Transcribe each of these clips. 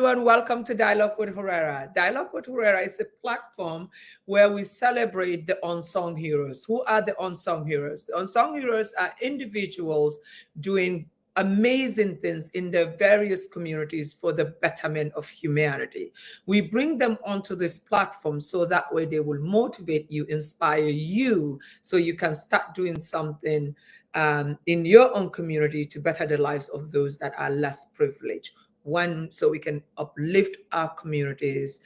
everyone. Welcome to Dialogue with Khuraira. Dialogue with Khuraira is a platform where we celebrate the unsung heroes. Who are the unsung heroes? The unsung heroes are individuals doing amazing things in their various communities for the betterment of humanity. We bring them onto this platform so that way they will motivate you, inspire you, so you can start doing something in your own community to better the lives of those that are less privileged. One, so we can uplift our communities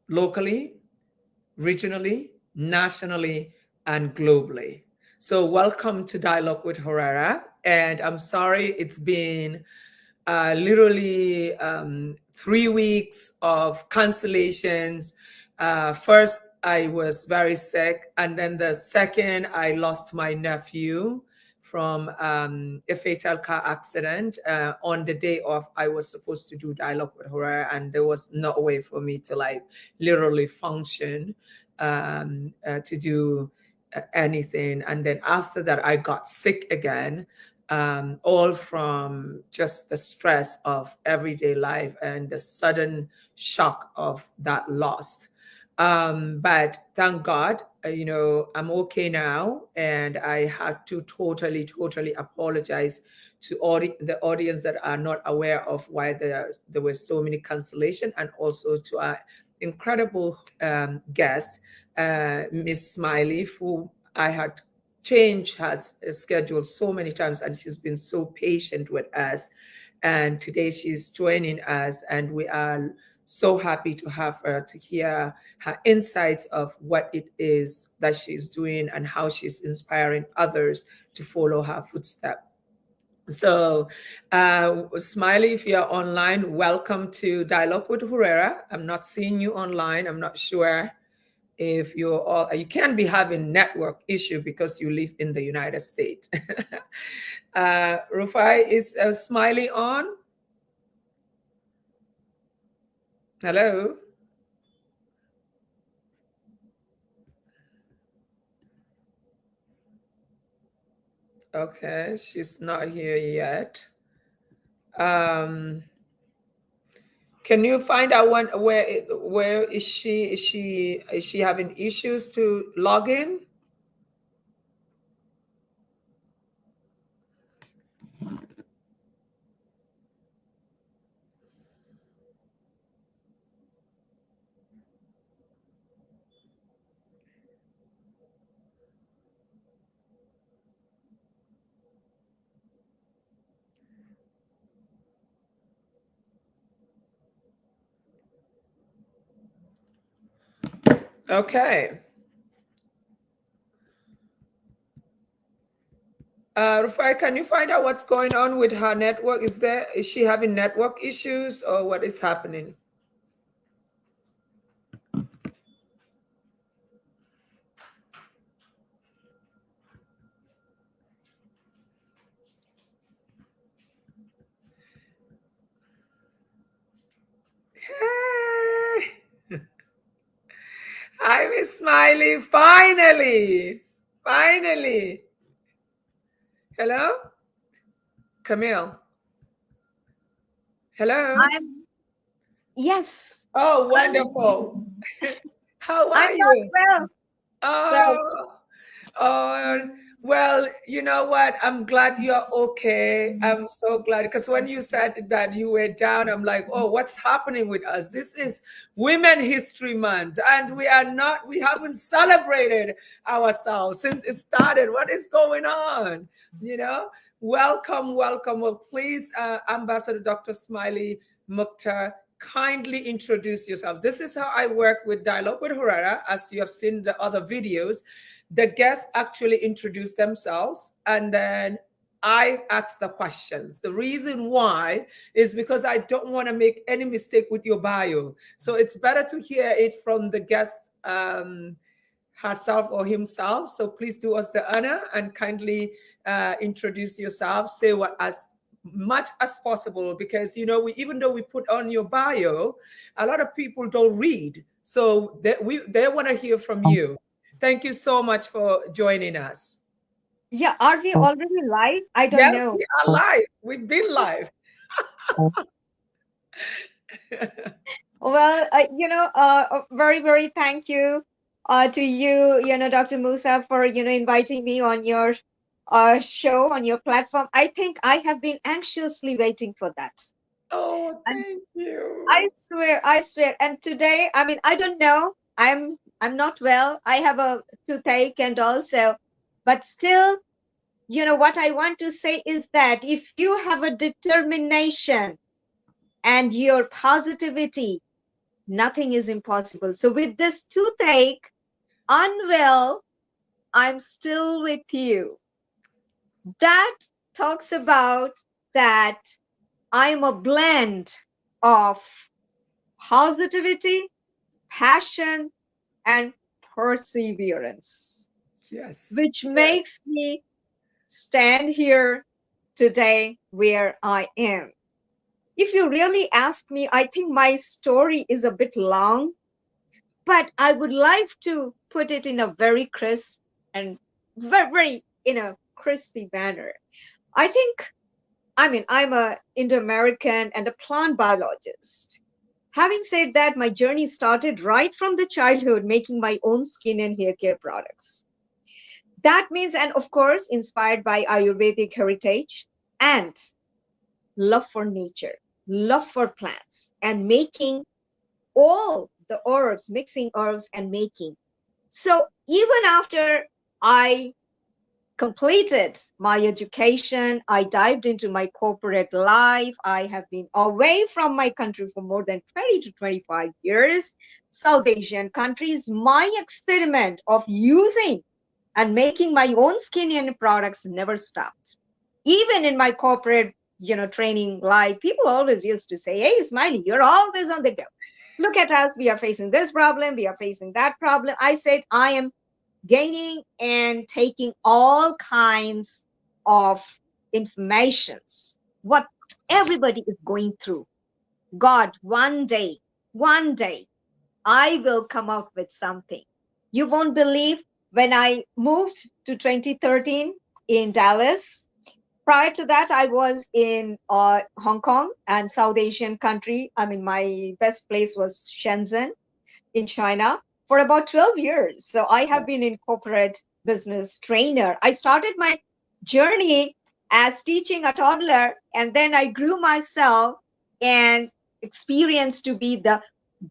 locally, regionally, nationally, and globally. So welcome to Dialogue with Khuraira. And I'm sorry it's been literally 3 weeks of cancellations. First, I was very sick. And then the second, I lost my nephew from a fatal car accident on the day of I was supposed to do Dialogue with Khuraira, and there was no way for me to like literally function to do anything. And then after that, I got sick again, all from just the stress of everyday life and the sudden shock of that loss. But thank God, I'm okay now. And I had to totally apologize to all the audience that are not aware of why there were so many cancellations, and also to our incredible guest, Miss Smiley, who I had changed her schedule so many times, and she's been so patient with us. And today she's joining us, and we are so happy to have her, to hear her insights of what it is that she's doing and how she's inspiring others to follow her footsteps. So, Smiley, if you're online, welcome to Dialogue with Khuraira. I'm not seeing you online. I'm not sure if you're all, you can be having network issue because you live in the United States. Rufai, is Smiley on? Hello? Okay, she's not here yet. Can you find out where is she? Is she having issues to log in? Okay. Rufai, can you find out what's going on with her network? Is she having network issues, or what is happening? Hey. Hi, Miss Smiley. Finally. Hello? Camille. Hello? Yes. Oh, wonderful. How are you? Well. Well, you know what? I'm glad you're okay. I'm so glad, because when you said that you were down, I'm like, oh, what's happening with us? This is Women History Month, and we haven't celebrated ourselves since it started. What is going on? Welcome. Well, please, Ambassador Dr. smilyMukta, kindly introduce yourself. This is how I work with Dialogue with Khuraira. As you have seen the other videos, the guests actually introduce themselves, and then I ask the questions. The reason why is because I don't want to make any mistake with your bio. So it's better to hear it from the guest herself or himself. So please do us the honor and kindly introduce yourself. Say what as much as possible, because even though we put on your bio, a lot of people don't read, so they want to hear from you. Thank you so much for joining us. Yeah, are we already live? I don't Yes, know. we are live. We've been live. Well, very, very thank you to you, Dr. Musa, for, inviting me on your show, on your platform. I think I have been anxiously waiting for that. Oh, And thank you. I swear. And today, I mean, I don't know. I'm not well. I have a toothache and also, but still, what I want to say is that if you have a determination and your positivity, nothing is impossible. So with this toothache, unwell, I'm still with you. That talks about that I'm a blend of positivity, passion, and perseverance, Yes. which makes me stand here today where I am. If you really ask me, I think my story is a bit long, but I would like to put it in a very crisp and very, very in a crispy manner. I think, I mean, I'm a Indo-American and a plant biologist. Having said that, my journey started right from the childhood, making my own skin and hair care products. That means, and of course, inspired by Ayurvedic heritage and love for nature, love for plants, and making all the herbs, mixing herbs and making. So even after I completed my education, I dived into my corporate life. I have been away from my country for more than 20 to 25 years. South Asian countries, my experiment of using and making my own skincare products never stopped. Even in my corporate, training life, people always used to say, "Hey, Smiley, you're always on the go. Look at us. We are facing this problem. We are facing that problem." I said, I am gaining and taking all kinds of informations, what everybody is going through. God, one day, I will come out with something. You won't believe, when I moved to 2013 in Dallas. Prior to that, I was in Hong Kong and South Asian country. I mean, my best place was Shenzhen in China for about 12 years. So I have been in corporate business trainer. I started my journey as teaching a toddler, and then I grew myself and experienced to be the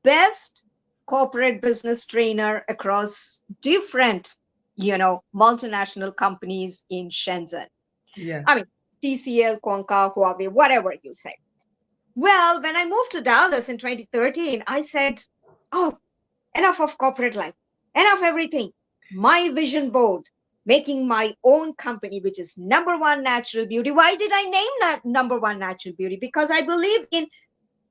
best corporate business trainer across different, multinational companies in Shenzhen. Yeah. I mean, TCL, Quanca, Huawei, whatever you say. Well, when I moved to Dallas in 2013, I said, oh, enough of corporate life, enough everything. My vision board, making my own company, which is number one natural beauty. Why did I name that number one natural beauty? Because I believe in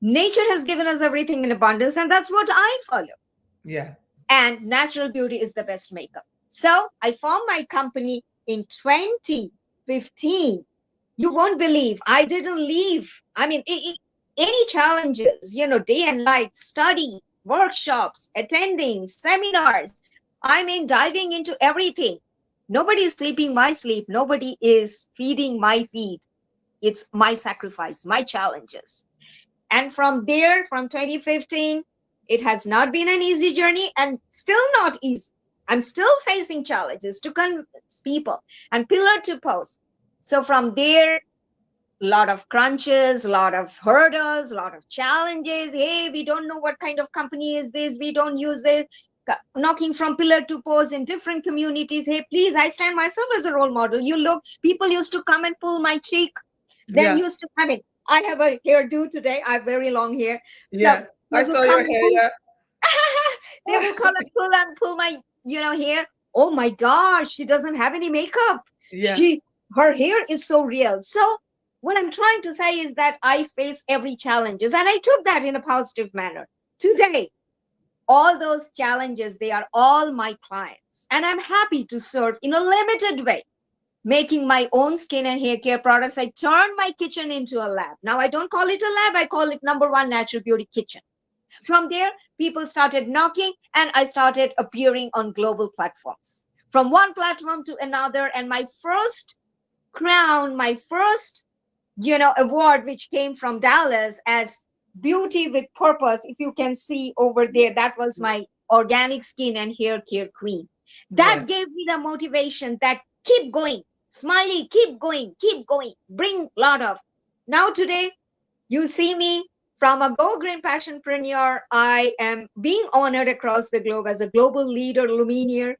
nature has given us everything in abundance, and that's what I follow. Yeah. And natural beauty is the best makeup. So I formed my company in 2015. You won't believe I didn't leave. I mean, any challenges, day and night, study, workshops, attending seminars. I mean, diving into everything. Nobody is sleeping my sleep. Nobody is feeding my feed. It's my sacrifice, my challenges. And from there, from 2015, it has not been an easy journey and still not easy. I'm still facing challenges to convince people and pillar to post. So from there, a lot of crunches, a lot of hurdles, a lot of challenges. Hey, we don't know what kind of company is this. We don't use this. Knocking from pillar to post in different communities. Hey, please, I stand myself as a role model. You look, people used to come and pull my cheek. Then Yeah. used to, I mean, I have a hairdo today. I have very long hair. So Yeah. they I will saw come your and hair. pull. Yeah. They will come and pull my, hair. Oh my gosh, she doesn't have any makeup. Yeah. She, her hair is so real. So what I'm trying to say is that I face every challenges, and I took that in a positive manner. Today, all those challenges, they are all my clients, and I'm happy to serve in a limited way, making my own skin and hair care products. I turned my kitchen into a lab. Now I don't call it a lab, I call it number one natural beauty kitchen. From there, people started knocking, and I started appearing on global platforms, from one platform to another. And my first crown, my first, award, which came from Dallas as beauty with purpose. If you can see over there, that was my organic skin and hair care queen. That Yeah. gave me the motivation that keep going, Smiley, keep going, bring lot of. Now today, you see me from a Go Green Passionpreneur. I am being honored across the globe as a global leader, luminaire.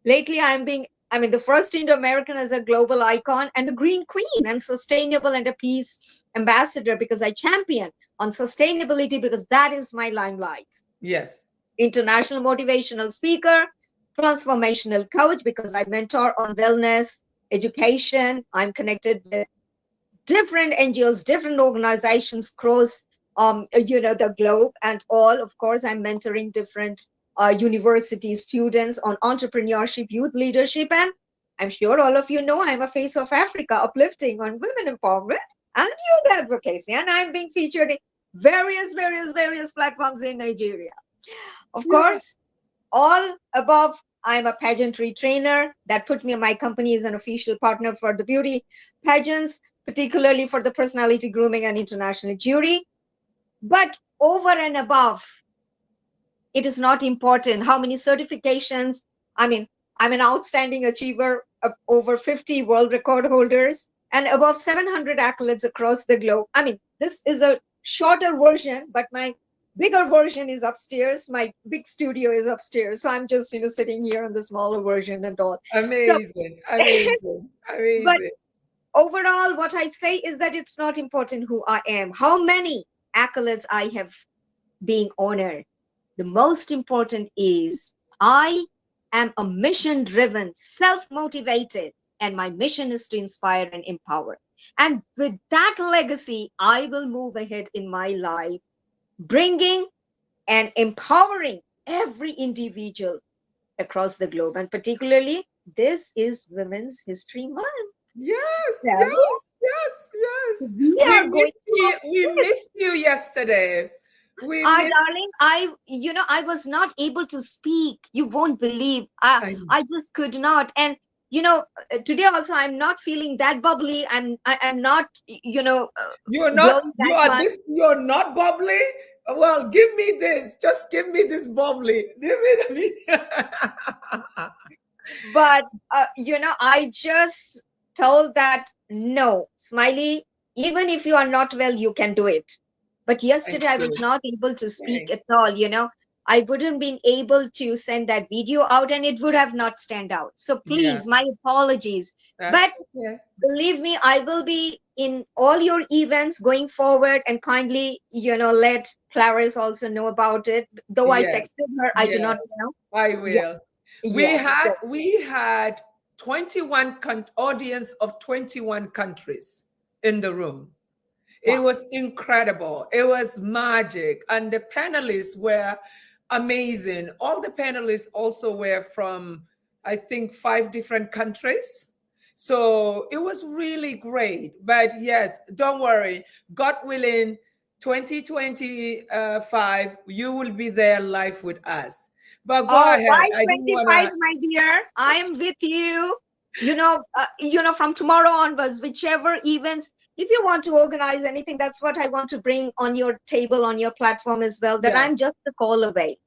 Lately, I'm the first Indo-American as a global icon and the Green Queen and sustainable and a peace ambassador because I champion on sustainability because that is my limelight. Yes. International motivational speaker, transformational coach because I mentor on wellness, education. I'm connected with different NGOs, different organizations across the globe and all. Of course, I'm mentoring different university students on entrepreneurship, youth leadership, and I'm sure all of you know I'm a face of Africa, uplifting on women empowerment and youth advocacy, and I'm being featured in various platforms in Nigeria. Of Yeah. course, all above, I'm a pageantry trainer. That put me, my company is an official partner for the beauty pageants, particularly for the personality grooming and international jury. But over and above, it is not important how many certifications. I mean, I'm an outstanding achiever of over 50 world record holders and above 700 accolades across the globe. I mean, this is a shorter version, but my bigger version is upstairs. My big studio is upstairs. So I'm just, sitting here on the smaller version and all. So, Amazing. Amazing. but Amazing. overall, what I say is that it's not important who I am, how many accolades I have been honored. The most important is I am a mission driven, self motivated, and my mission is to inspire and empower. And with that legacy, I will move ahead in my life, bringing and empowering every individual across the globe. And particularly, this is Women's History Month. Yes, So yes, yes, yes. we We are going missed you. We missed you yesterday. We missed. darling, I was not able to speak. You won't believe. I, I just could not. And today also, I'm not feeling that bubbly. I'm not, you're not. glowing You that are much. this. You're not bubbly. Well, give me this. Just give me this bubbly. Give me the. But I just told that no, Smiley. Even if you are not well, you can do it. But Thank yesterday I was you. not able to speak Thank. at all. I wouldn't been able to send that video out, and it would have not stand out. So Yeah, please, my apologies. But that's okay. believe me, I will be in all your events going forward, and kindly, let Clarice also know about it. Though I Yes, texted her, I do not yes. know. I Yeah, will. We yes. had So, we had 21 audience of 21 countries in the room. It wow. was incredible. It was magic. And the panelists were amazing. All the panelists also were from, I think, 5 different countries. So it was really great. But yes, don't worry. God willing, 2025, you will be there live with us. But go Oh, ahead. why I didn't want 25, to. my dear? I am with you. From tomorrow onwards, whichever events, if you want to organize anything, that's what I want to bring on your table, on your platform as well, that Yeah, I'm just a call away.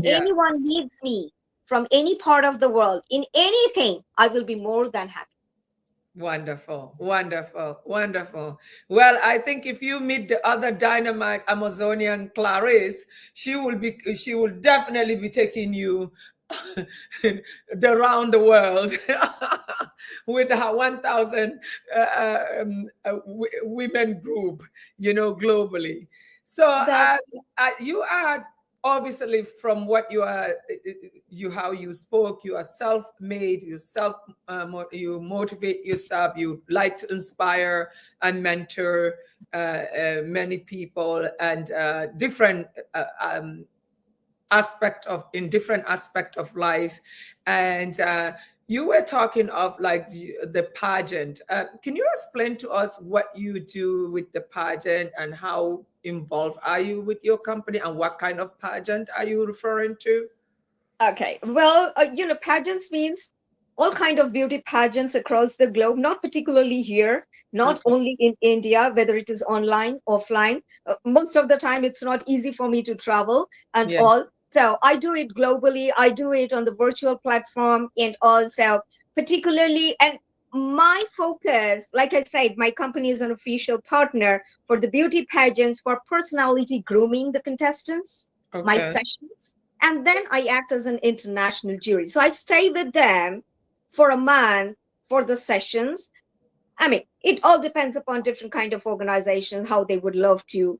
yeah. Anyone needs me from any part of the world in anything, I will be more than happy. Wonderful, wonderful, wonderful. Well, I think if you meet the other dynamite Amazonian Clarice, she will definitely be taking you around the world with her 1,000 women group, globally. So That you are obviously from what you are, how you spoke, you are self-made, you motivate yourself, you like to inspire and mentor many people and different different aspect of life. And you were talking of like the pageant. Can you explain to us what you do with the pageant and how involved are you with your company and what kind of pageant are you referring to? okay. Well, pageants means all kind of beauty pageants across the globe, not particularly here, not Okay. only in India, whether it is online, offline. Most of the time, it's not easy for me to travel and Yeah. all. So I do it globally. I do it on the virtual platform and also particularly, and my focus, like I said, my company is an official partner for the beauty pageants for personality grooming the contestants, my Okay. sessions. And then I act as an international jury. So I stay with them for a month for the sessions. I mean, it all depends upon different kind of organizations, how they would love to,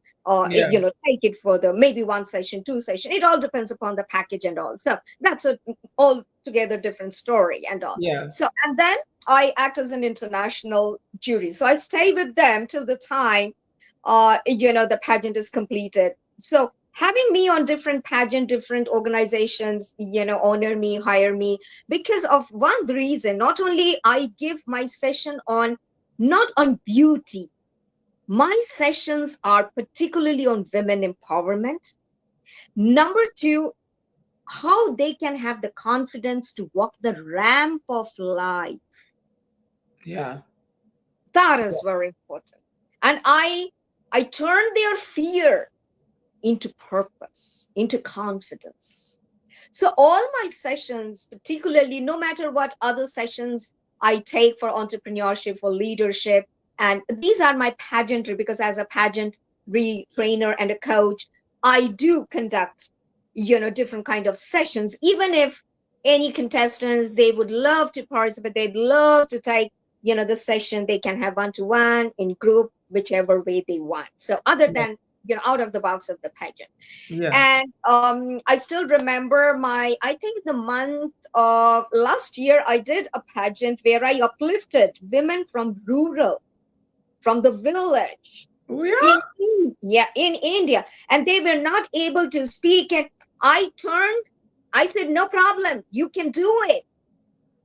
Yeah. take it further. Maybe one session, two session. It all depends upon the package and all. So that's a altogether different story and all. Yeah. So and then I act as an international jury. So I stay with them till the time, the pageant is completed. So having me on different pageant, different organizations, honor me, hire me because of one reason. Not only I give my session on not on beauty. My sessions are particularly on women empowerment. Number two, how they can have the confidence to walk the ramp of life. Yeah. That is very important. And I turn their fear into purpose, into confidence. So all my sessions, particularly no matter what other sessions I take for entrepreneurship, for leadership, and these are my pageantry because as a pageant trainer and a coach, I do conduct, different kind of sessions, even if any contestants, they would love to participate, they'd love to take, the session, they can have one-to-one, in group, whichever way they want. So other Yeah. than, out of the box of the pageant. Yeah. And I still remember I think the month of last year, I did a pageant where I uplifted women from rural, from the village Oh, in, yeah. yeah, in India. And they were not able to speak. And I said, no problem, you can do it.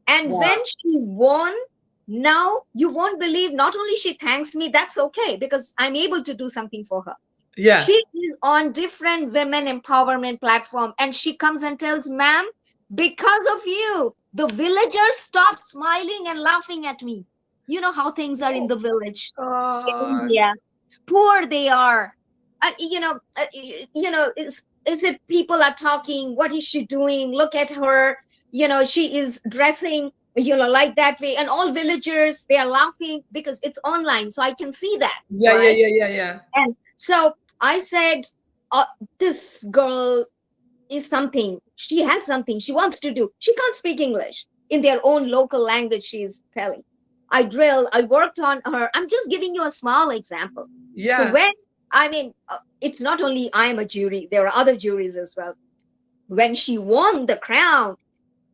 And when Wow. she won, now you won't believe, not only she thanks me, that's okay, because I'm able to do something for her. Yeah. She is on different women empowerment platform and she comes and tells, ma'am, because of you, the villagers stopped smiling and laughing at me. You know how things are in Oh the village in God. India. Poor they are. Is it people are talking, what is she doing, look at her, she is dressing, like that way, and all villagers, they are laughing because it's online, so I can see that, Yeah. Yeah. right? Yeah. Yeah. Yeah. And so I said, uh, this girl is something. She has something she wants to do. She can't speak English in their own local language, she's telling. I worked on her. I'm just giving you a small example. So Yeah. when, I mean, it's not only I am a jury, there are other juries as well. When she won the crown,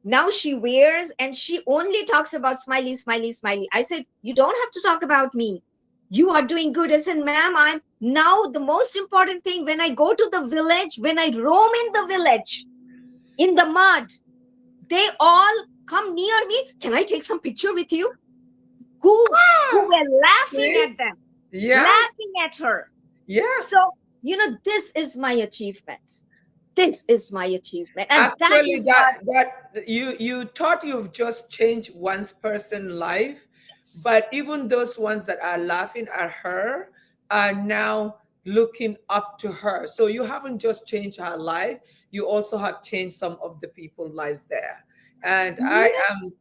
now she wears and she only talks about smiley, smiley, smiley. I said, you don't have to talk about me. You are doing good. I said, ma'am, I'm now the most important thing when I go to the village, when I roam in the village, in the mud, they all come near me. Can I take some picture with you? Who Ah, were laughing see? at them, Yes. laughing at her. Yeah. So, this is my achievement. This is my achievement. And that Actually, is what, that you thought you've just changed one's person life, yes. but even those ones that are laughing at her are now looking up to her. So you haven't just changed her life, you also have changed some of the people's lives there. And I am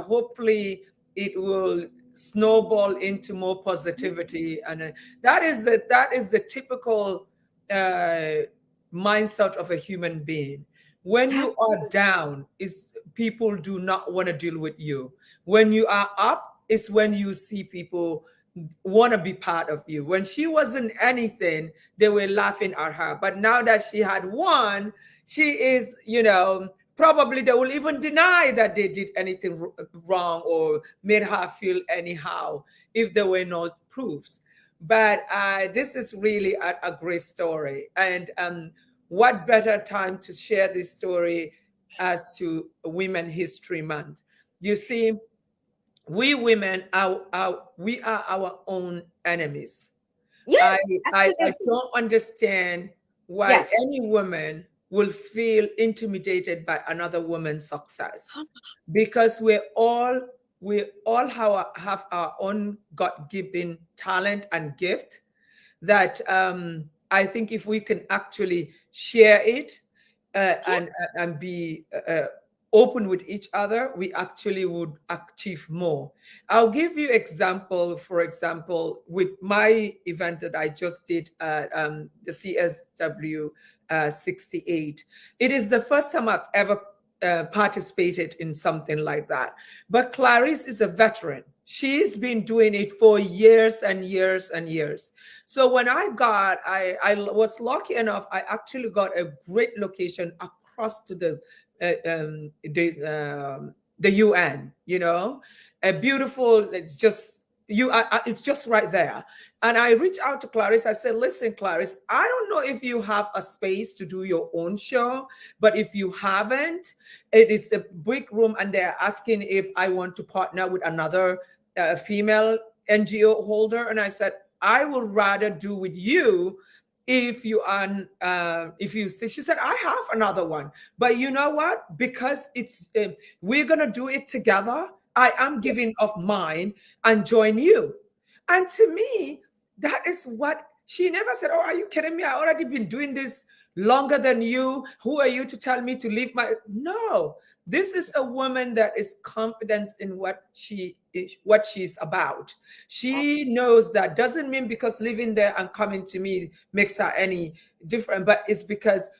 hopefully it will snowball into more positivity, and that is the typical uh, mindset of a human being. When you are down, is people do not want to deal with you. When you are up, is when you see people want to be part of you. When she wasn't anything, they were laughing at her. But now that she had won, she is, probably they will even deny that they did anything wrong or made her feel anyhow if there were no proofs. But this is really a great story. And what better time to share this story as to Women History Month? You see, we women we are our own enemies. Yeah, I, I absolutely. don't understand why Yes. any woman will feel intimidated by another woman's success, because we all have our own God-given talent and gift that I think if we can actually share it Yeah, and be open with each other, we actually would achieve more. I'll give you example. For example, with my event that I just did, the CSW 68. It is the first time I've ever participated in something like that. But Clarice is a veteran. She's been doing it for years and years and years. So when I was lucky enough, I actually got a great location across to the UN. A beautiful. It's just right there. And I reached out to Clarice. I said, "Listen, Clarice, I don't know if you have a space to do your own show, but if you haven't, it is a big room, and they're asking if I want to partner with another female NGO holder." And I said, "I would rather do with you if you are if you she said, "I have another one, but you know what, because it's we're gonna do it together, I am giving of mine and join you." And to me, that is what she never said. "Oh, are you kidding me? I already been doing this longer than you. Who are you to tell me to leave my..." No, this is a woman that is confident in what she's about. She knows that doesn't mean because living there and coming to me makes her any different, but it's because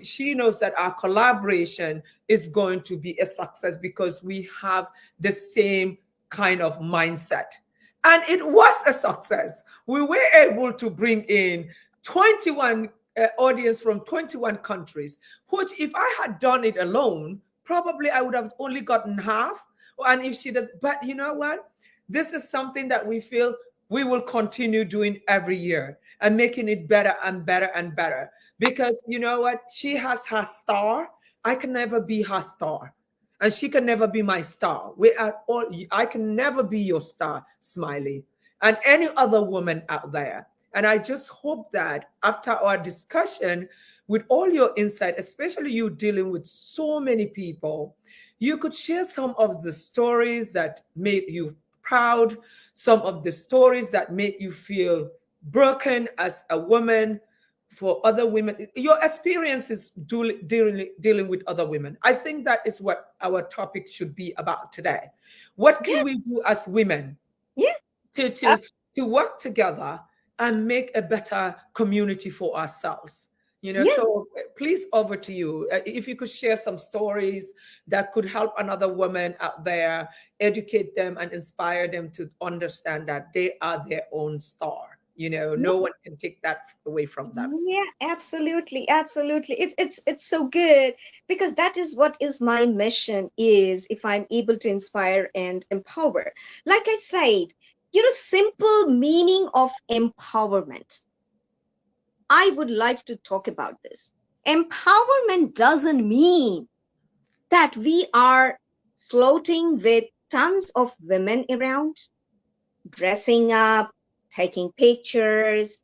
she knows that our collaboration is going to be a success because we have the same kind of mindset. And it was a success. We were able to bring in 21 audience from 21 countries, which if I had done it alone, probably I would have only gotten half. And if she does, but you know what? This is something that we feel we will continue doing every year and making it better and better and better. Because you know what? She has her star. I can never be her star. And she can never be my star. We are all, I can never be your star, Smiley, and any other woman out there. And I just hope that after our discussion, with all your insight, especially you dealing with so many people, you could share some of the stories that made you proud, some of the stories that made you feel broken as a woman, for other women, your experiences dealing with other women. I think that is what our topic should be about today. What can we yes, do as women yeah, to uh, to to work together and make a better community for ourselves? yes. So please, over to you. If you could share some stories that could help another woman out there, educate them and inspire them to understand that they are their own star. No one can take that away from them. Yeah, absolutely, absolutely. It's so good because that is what is my mission is if I'm able to inspire and empower. Like I said, simple meaning of empowerment. I would like to talk about this. Empowerment doesn't mean that we are floating with tons of women around, dressing up, taking pictures,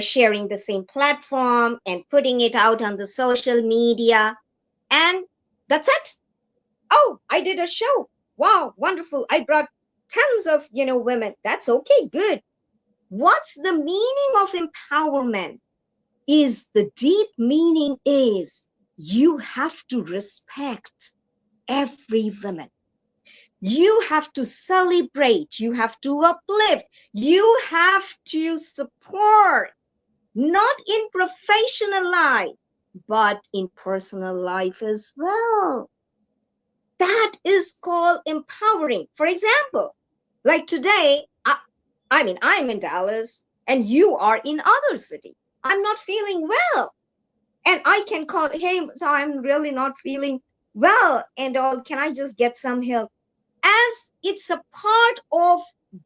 sharing the same platform and putting it out on the social media. And that's it. Oh, I did a show. Wow, wonderful. I brought tons of, women. That's okay, good. What's the meaning of empowerment? Is the deep meaning is you have to respect every woman. You have to celebrate. You have to uplift. You have to support, not in professional life, but in personal life as well. That is called empowering. For example, like today, I'm in Dallas and you are in other city. I'm not feeling well. And I can call, hey, so I'm really not feeling well and all. Can I just get some help? As it's a part of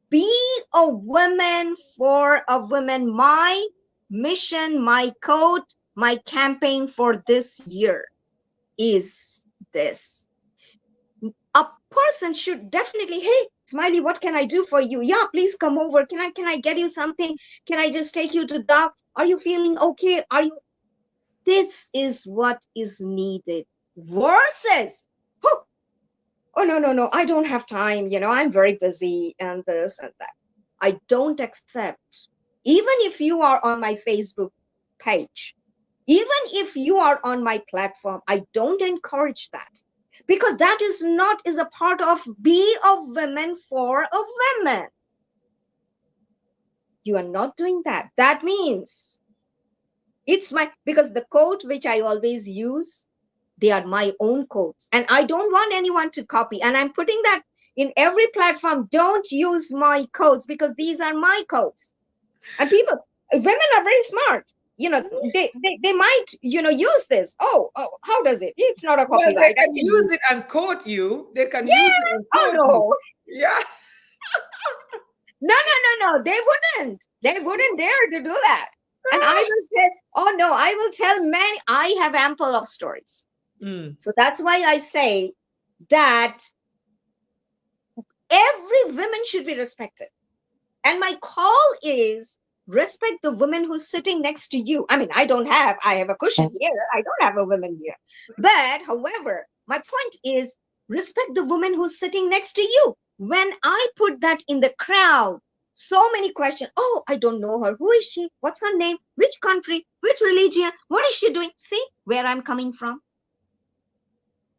being a woman for a woman, my mission, my code, my campaign for this year is this. A person should definitely, hey, Smiley, what can I do for you? Yeah, please come over. Can I get you something? Can I just take you to doc? Are you feeling okay? Are you This is what is needed versus, oh, no, I don't have time. I'm very busy and this and that. I don't accept. Even if you are on my Facebook page, even if you are on my platform, I don't encourage that, because that is a part of be a woman for a woman. You are not doing that. That means because the quote which I always use, they are my own quotes, and I don't want anyone to copy. And I'm putting that in every platform. Don't use my quotes, because these are my quotes. And women are very smart. They might, use this. Oh, how does it? It's not a Well, they copyright. I can can use use. it and quote you. They can use it Yeah. and Oh quote you. no. Yeah. No. They wouldn't. They wouldn't dare to do that. And I will say, oh no, I will tell many. I have ample of stories. So that's why I say that every woman should be respected. And my call is, respect the woman who's sitting next to you. I mean, I have a cushion here. I don't have a woman here. But however, my point is, respect the woman who's sitting next to you. When I put that in the crowd, so many questions. Oh, I don't know her. Who is she? What's her name? Which country? Which religion? What is she doing? See where I'm coming from?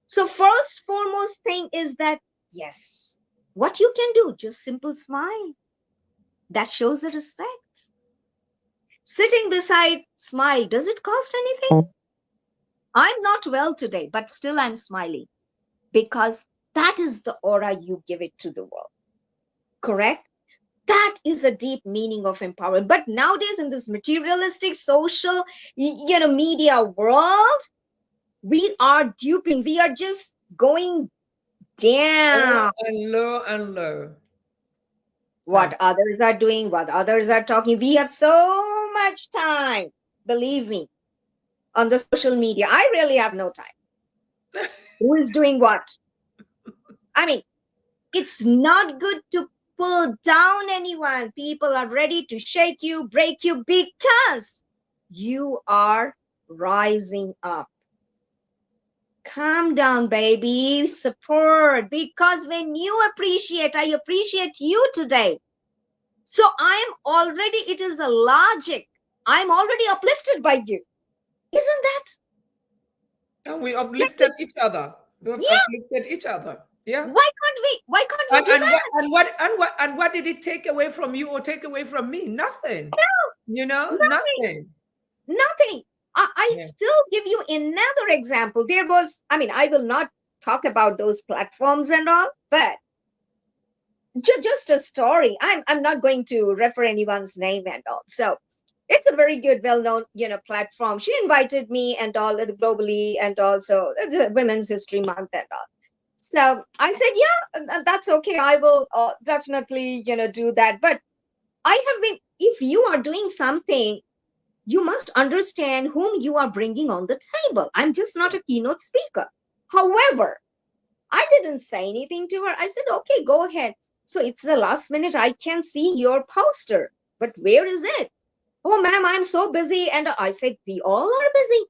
So first, foremost thing is that, yes, what you can do, just simple smile. That shows the respect. Sitting beside, smile. Does it cost anything? I'm not well today, but still I'm smiling, because that is the aura you give it to the world. Correct? That is a deep meaning of empowerment. But nowadays, in this materialistic, social, media world, we are duping. We are just going down. And low and low. What others are doing, what others are talking. We have so much time, believe me, on the social media. I really have no time. Who is doing what? I mean, it's not good to pull down anyone. People are ready to shake you, break you, because you are rising up. Calm down, baby. Support. Because when you appreciate, I appreciate you today. So it is a logic. I'm already uplifted by you. Isn't that? And we uplifted each other. We have uplifted each other. Yeah. Why can't we do that? And what did it take away from you or take away from me? Nothing. No, Nothing. nothing. I still give you another example. I will not talk about those platforms and all, but just a story. I'm not going to refer anyone's name and all. So it's a very good, well-known, platform. She invited me and all globally, and also the Women's History Month and all. So I said, yeah, that's okay. I will definitely, do that. But if you are doing something, you must understand whom you are bringing on the table. I'm just not a keynote speaker. However, I didn't say anything to her. I said, okay, go ahead. So it's the last minute. I can see your poster, but where is it? Oh, ma'am, I'm so busy. And I said, we all are busy.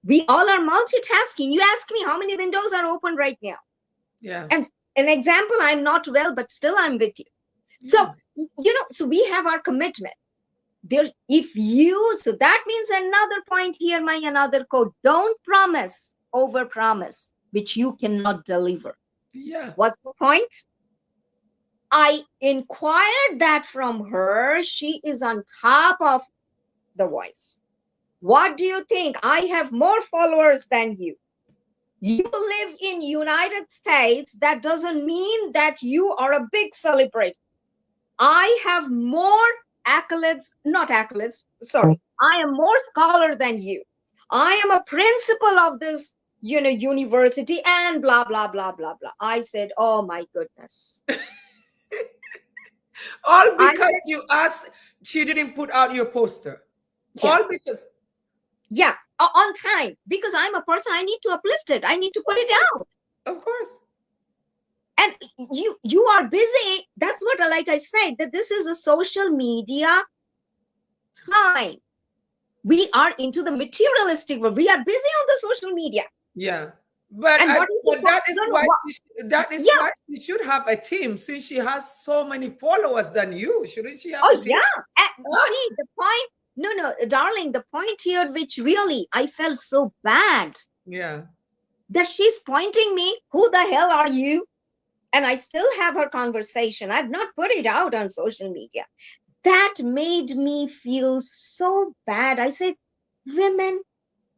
We all are multitasking. You ask me how many windows are open right now. Yeah. And an example, I'm not well, but still I'm with you. So, so we have our commitment. So that means another point here, another quote: don't promise, over promise, which you cannot deliver. Yeah. What's the point? I inquired that from her. She is on top of the voice. What do you think? I have more followers than you. You live in United States. That doesn't mean that you are a big celebrity. I have more accolades, not accolades, sorry. I am more scholar than you. I am a principal of this, university, and blah, blah, blah, blah, blah. I said, oh my goodness. All because you asked, she didn't put out your poster. Yeah. All because. Yeah, on time. Because I'm a person, I need to uplift it. I need to put it out. Of course. And you are busy. That's what, like I said, that this is a social media time. We are into the materialistic world. We are busy on the social media. Yeah. But And what is the but point? that is No, no, why that is yeah. why she should have a team, since she has so many followers than you. Shouldn't she have a Oh, team? yeah. See, the point, no, no, darling, the point here, which really I felt so bad Yeah. that she's pointing me, who the hell are you? And I still have her conversation. I've not put it out on social media. That made me feel so bad. I said, women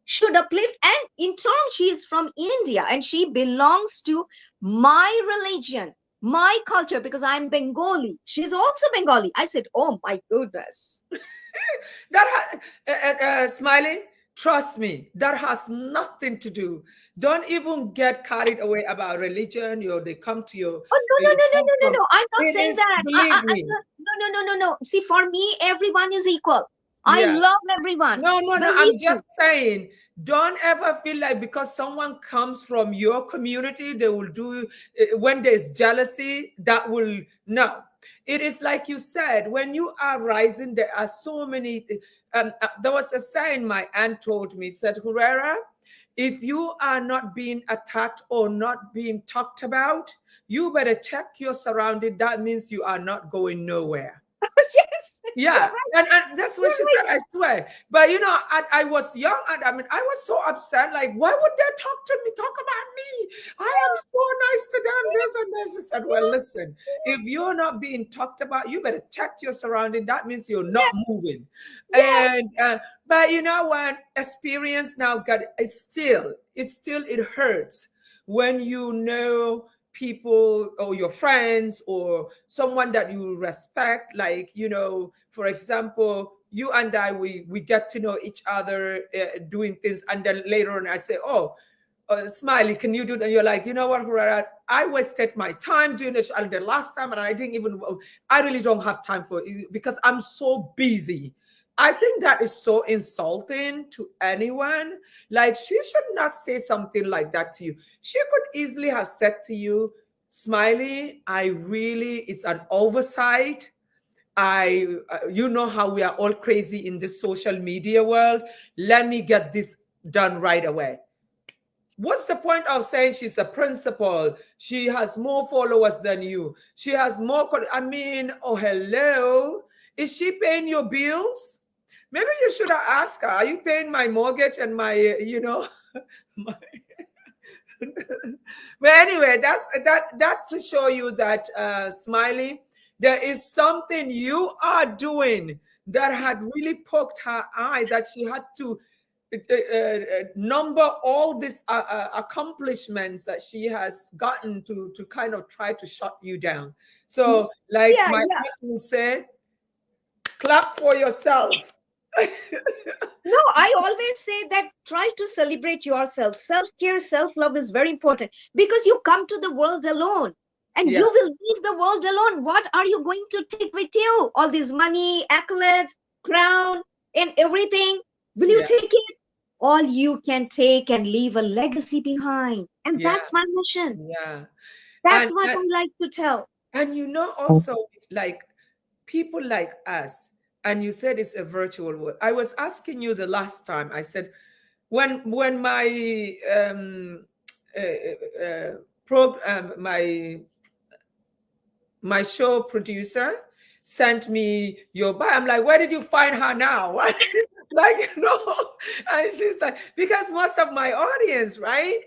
should uplift. And in turn, she is from India and she belongs to my religion, my culture, because I'm Bengali. She's also Bengali. I said, oh my goodness. Smiley, trust me, that has nothing to do. Don't even get carried away about religion. They come to Oh, no, no, you no, no, come no, no, from. no. I'm not It saying is, that. believe I'm me. not, no, no, no, no, no. See, for me, everyone is equal. I Yeah. love everyone. No, no, no. Believe I'm me. just saying, don't ever feel like because someone comes from your community, they will do, when there's jealousy, that will, no. It is like you said, when you are rising, there are so many. There was a saying my aunt told me, said, Khuraira, if you are not being attacked or not being talked about, you better check your surrounding. That means you are not going nowhere. Yes, you're Yeah, right. and that's what You're she right. said. I swear. But I was young, and I mean, I was so upset. Like, why would they talk to me, talk about me? I am so nice to them. This and that. She said, "Well, listen. If you're not being talked about, you better check your surrounding. That means you're not Yes, moving." yes, And but you know what? Experience now got it hurts when you know people or your friends or someone that you respect, like, for example, you and I, we get to know each other, doing things, and then later on I say, oh, Smiley, can you do that? You're like, you know what, Khuraira, I wasted my time doing this and the last time, and I didn't even, I really don't have time for it because I'm so busy. I think that is so insulting to anyone. Like, she should not say something like that to you. She could easily have said to you, Smiley, it's an oversight. You know how we are all crazy in this social media world. Let me get this done right away. What's the point of saying she's a principal? She has more followers than you. She has more. I mean, oh, hello. Is she paying your bills? Maybe you should have asked her, are you paying my mortgage and my. But anyway, that to show you that, Smiley, there is something you are doing that had really poked her eye, that she had to number all these accomplishments that she has gotten to kind of try to shut you down. So, like yeah, my yeah. aunt will say, clap for yourself. No, I always say that try to celebrate yourself. Self care, self love is very important because you come to the world alone and Yeah, you will leave the world alone. What are you going to take with you? All this money, accolades, crown, and everything. Will you yeah, take it? All you can take and leave a legacy behind. And yeah, that's my mission. yeah. That's And what and, I like to tell. and also, like, people like us, and you said it's a virtual world. I was asking you the last time. I said, when my my show producer sent me your bio, I'm like, where did you find her now? Like, and she's like, because most of my audience, right,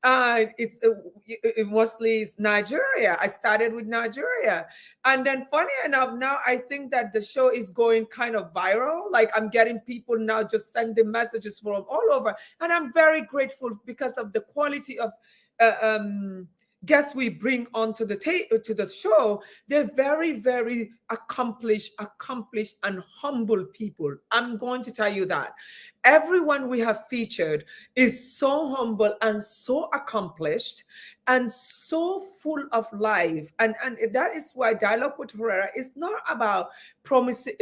it mostly is Nigeria. I started with Nigeria, and then funny enough, now I think that the show is going kind of viral. Like, I'm getting people now just sending messages from all over, and I'm very grateful because of the quality of uh, um guests we bring onto to the show. They're very, very accomplished and humble people. I'm going to tell you that everyone we have featured is so humble and so accomplished and so full of life, and that is why Dialogue with Herrera is not about promoting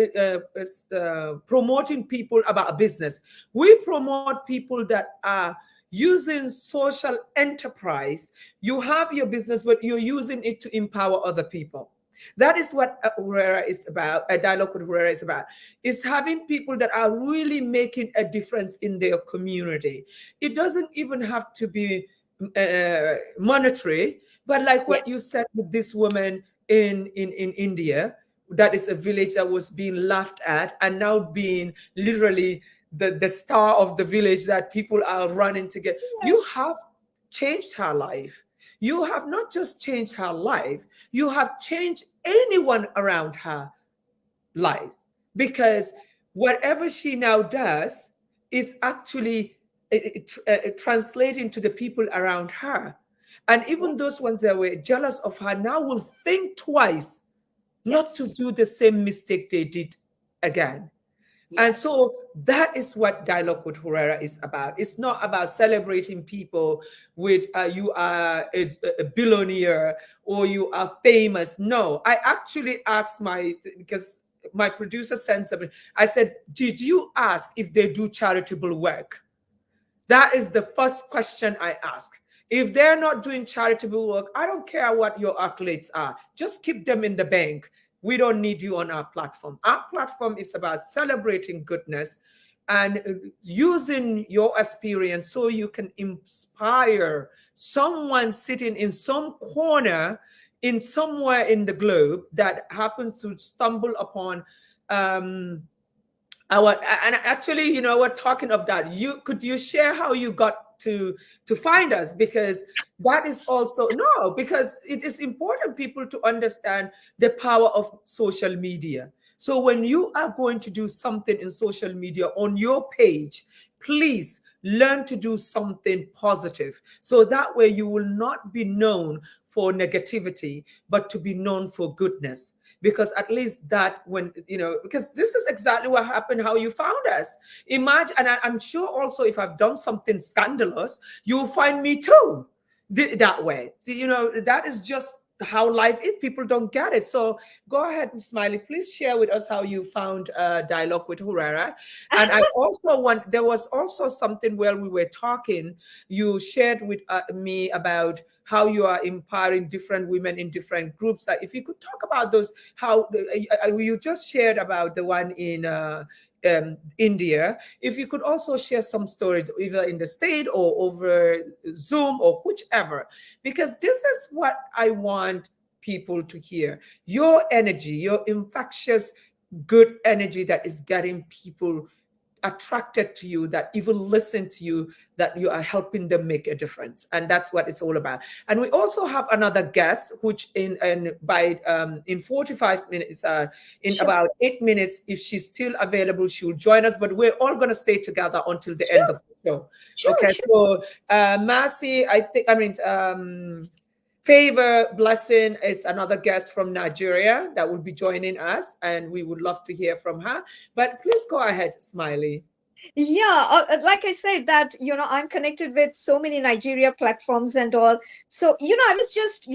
people about a business. We promote people that are using social enterprise. You have your business, but you're using it to empower other people. That is what Huraira is about. A dialogue with Huraira is about. Is having people that are really making a difference in their community. It doesn't even have to be monetary, but like Yeah. what you said with this woman in India, that is a village that was being laughed at and now being literally the star of the village that people are running to get. You have changed her life. You have not just changed her life, you have changed anyone around her life, because whatever she now does is actually translating to the people around her. And Yeah. even those ones that were jealous of her now will think twice not to Yes. do the same mistake they did again. And Yes. so that is what Dialogue with Huraira is about. It's not about celebrating people with you are a billionaire or you are famous. No, I actually asked because my producer sent something. I said, did you ask if they do charitable work? That is the first question I ask. If they're not doing charitable work, I don't care what your accolades are. Just keep them in the bank. We don't need you on our platform. Our platform is about celebrating goodness and using your experience so you can inspire someone sitting in some corner in somewhere in the globe that happens to stumble upon um, our, and actually, we're talking of that. You share how you got to find us, because that is also no, because it is important people to understand the power of social media. So when you are going to do something in social media on your page, please learn to do something positive, so that way you will not be known for negativity, but to be known for goodness. Because at least that, when because this is exactly what happened, how you found us. Imagine, and I'm sure also, if I've done something scandalous, you'll find me too, that way. So, that is just how life is. People don't get it. So go ahead, Smiley, please share with us how you found Dialogue with Huraira. And I also want, there was also something while we were talking, you shared with me about how you are empowering different women in different groups. That if you could talk about those, how you just shared about the one in India. If you could also share some story, either in the state or over Zoom or whichever, because this is what I want people to hear. Your energy, your infectious, good energy that is getting people attracted to you, that even listen to you, that you are helping them make a difference. And that's what it's all about. And we also have another guest, which in 45 minutes, in Sure. about 8 minutes, if she's still available, she'll join us. But we're all going to stay together until the end Sure. of the show. Sure. Okay, Sure. so Mercy, Favor Blessing is another guest from Nigeria that will be joining us, and we would love to hear from her. But please go ahead, Smiley. Yeah, like I said, that I'm connected with so many Nigeria platforms and all. So I was just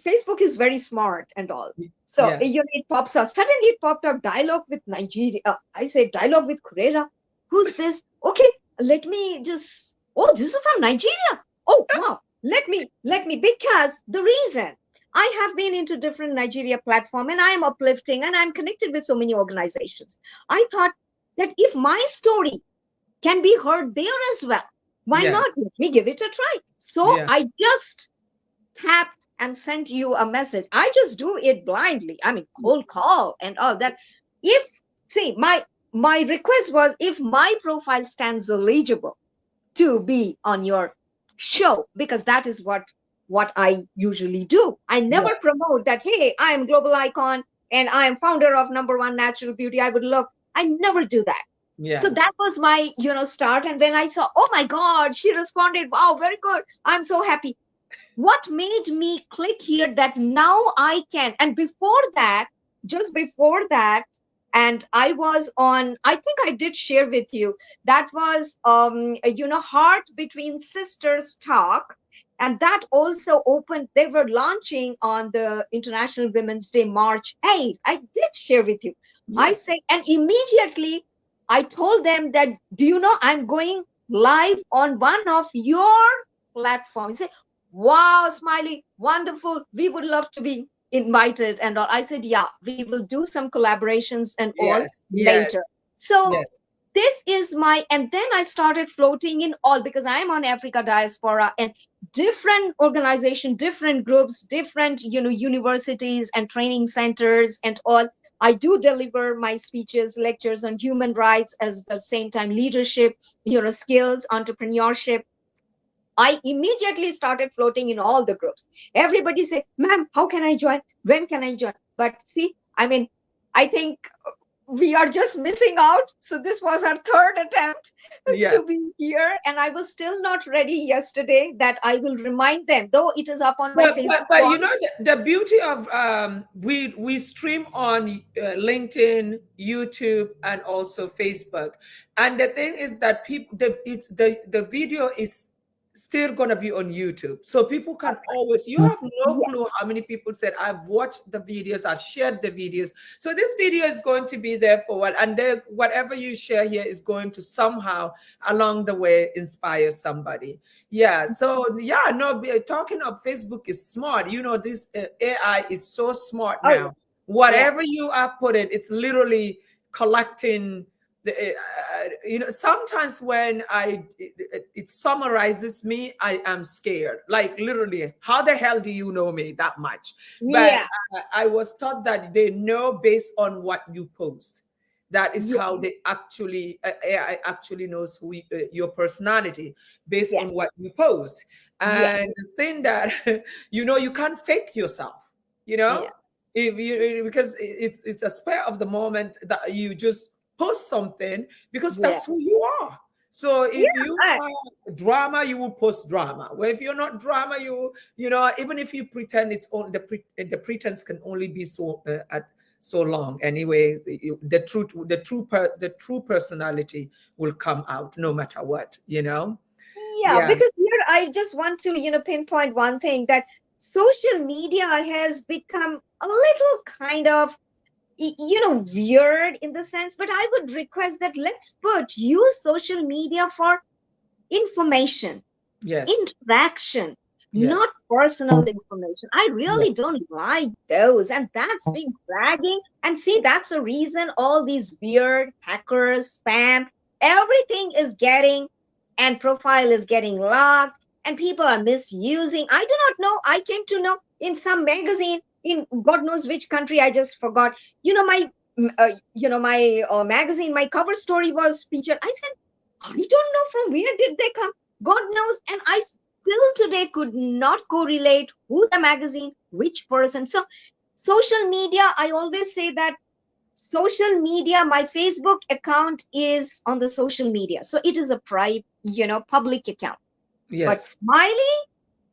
Facebook is very smart and all. So Yeah. it pops up. Suddenly it popped up, dialogue with Nigeria. I said, dialogue with Khuraira. Who's this? Okay, let me just. Oh, this is from Nigeria. Oh wow. Let me because the reason I have been into different Nigeria platform and I am uplifting and I'm connected with so many organizations. I thought that if my story can be heard there as well. Why Yeah. not? Let me give it a try. So Yeah. I just tapped and sent you a message. I just do it blindly. I mean, cold call and all that. If see my request was, if my profile stands eligible to be on your show, because that is what I usually do. I Yeah. never promote that, hey, I am global icon and I am founder of number one natural beauty. I would love. I never do that. So Yeah. that was my start. And when I saw, oh my god, she responded, wow, very good, I'm so happy. What made me click here that now I can, and before that, just before that, and I was on, I think I did share with you, that was heart between sisters talk. And that also opened, they were launching on the International Women's Day, March 8th. I did share with you. I Yes. say, and immediately I told them that, do you know, I'm going live on one of your platforms. Wow, Smiley, wonderful. We would love to be. invited and all. I said, yeah, we will do some collaborations and all Yes, yes, later. So yes. this is my, and then I started floating in all, because I am on Africa diaspora, and different organization, different groups, different, universities and training centers and all. I do deliver my speeches, lectures on human rights, as the same time leadership, skills, entrepreneurship. I immediately started floating in all the groups. Everybody said, ma'am, how can I join? When can I join? But see, I mean, I think we are just missing out. So this was our third attempt Yeah. to be here. And I was still not ready yesterday, that I will remind them, though it is up on my Facebook But wall. you know the beauty of we stream on LinkedIn, YouTube, and also Facebook, and the thing is that people the video is still gonna be on YouTube, so people can always. You have no Yeah, clue how many people said I've watched the videos, I've shared the videos. So this video is going to be there for a while, and then whatever you share here is going to somehow along the way inspire somebody. Yeah. So yeah, no, talking of Facebook is smart. You know, this AI is so smart oh now. yeah, Whatever you are putting, it's literally collecting the. Sometimes when it summarizes me, I am scared. Like literally, how the hell do you know me that much? But yeah, I was taught that they know based on what you post. That is yeah, how they actually AI actually knows your personality based on yes, what you post. yes, And the thing that you can't fake yourself, you yeah, know, if you because it's a spur of the moment that you just post something because yeah, that's who you are. So if you yeah. are drama, you will post drama. Well, if you're not drama, even if you pretend it's on the pretense can only be so at so long anyway. The true personality will come out no matter what. Yeah, Yeah. because here I just want to, pinpoint one thing, that social media has become a little kind of, weird in the sense, but I would request that use social media for information, Yes. interaction, Yes. not personal information. I really Yes. don't like those. And that's been dragging. And see, that's the reason all these weird hackers, spam, everything is getting, and profile is getting locked, and people are misusing. I do not know. I came to know in some magazine in God knows which country, I just forgot. My magazine, my cover story was featured. I said, I don't know from where did they come. God knows. And I still today could not correlate who the magazine, which person. So social media, I always say that social media, my Facebook account is on the social media. So it is a private, public account. But Yes. Smiley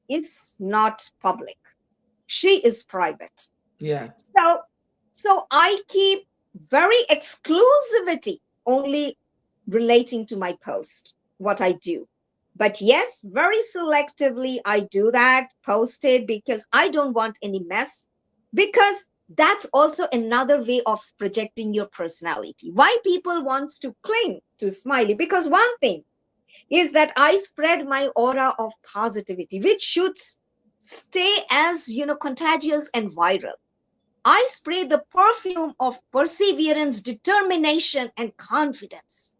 is not public. She is private. Yeah. So I keep very exclusivity only relating to my post, what I do. But yes, very selectively I do that, post it, because I don't want any mess. Because that's also another way of projecting your personality. Why people want to cling to Smiley? Because one thing is that I spread my aura of positivity, which should stay as, contagious and viral. I spray the perfume of perseverance, determination, and confidence,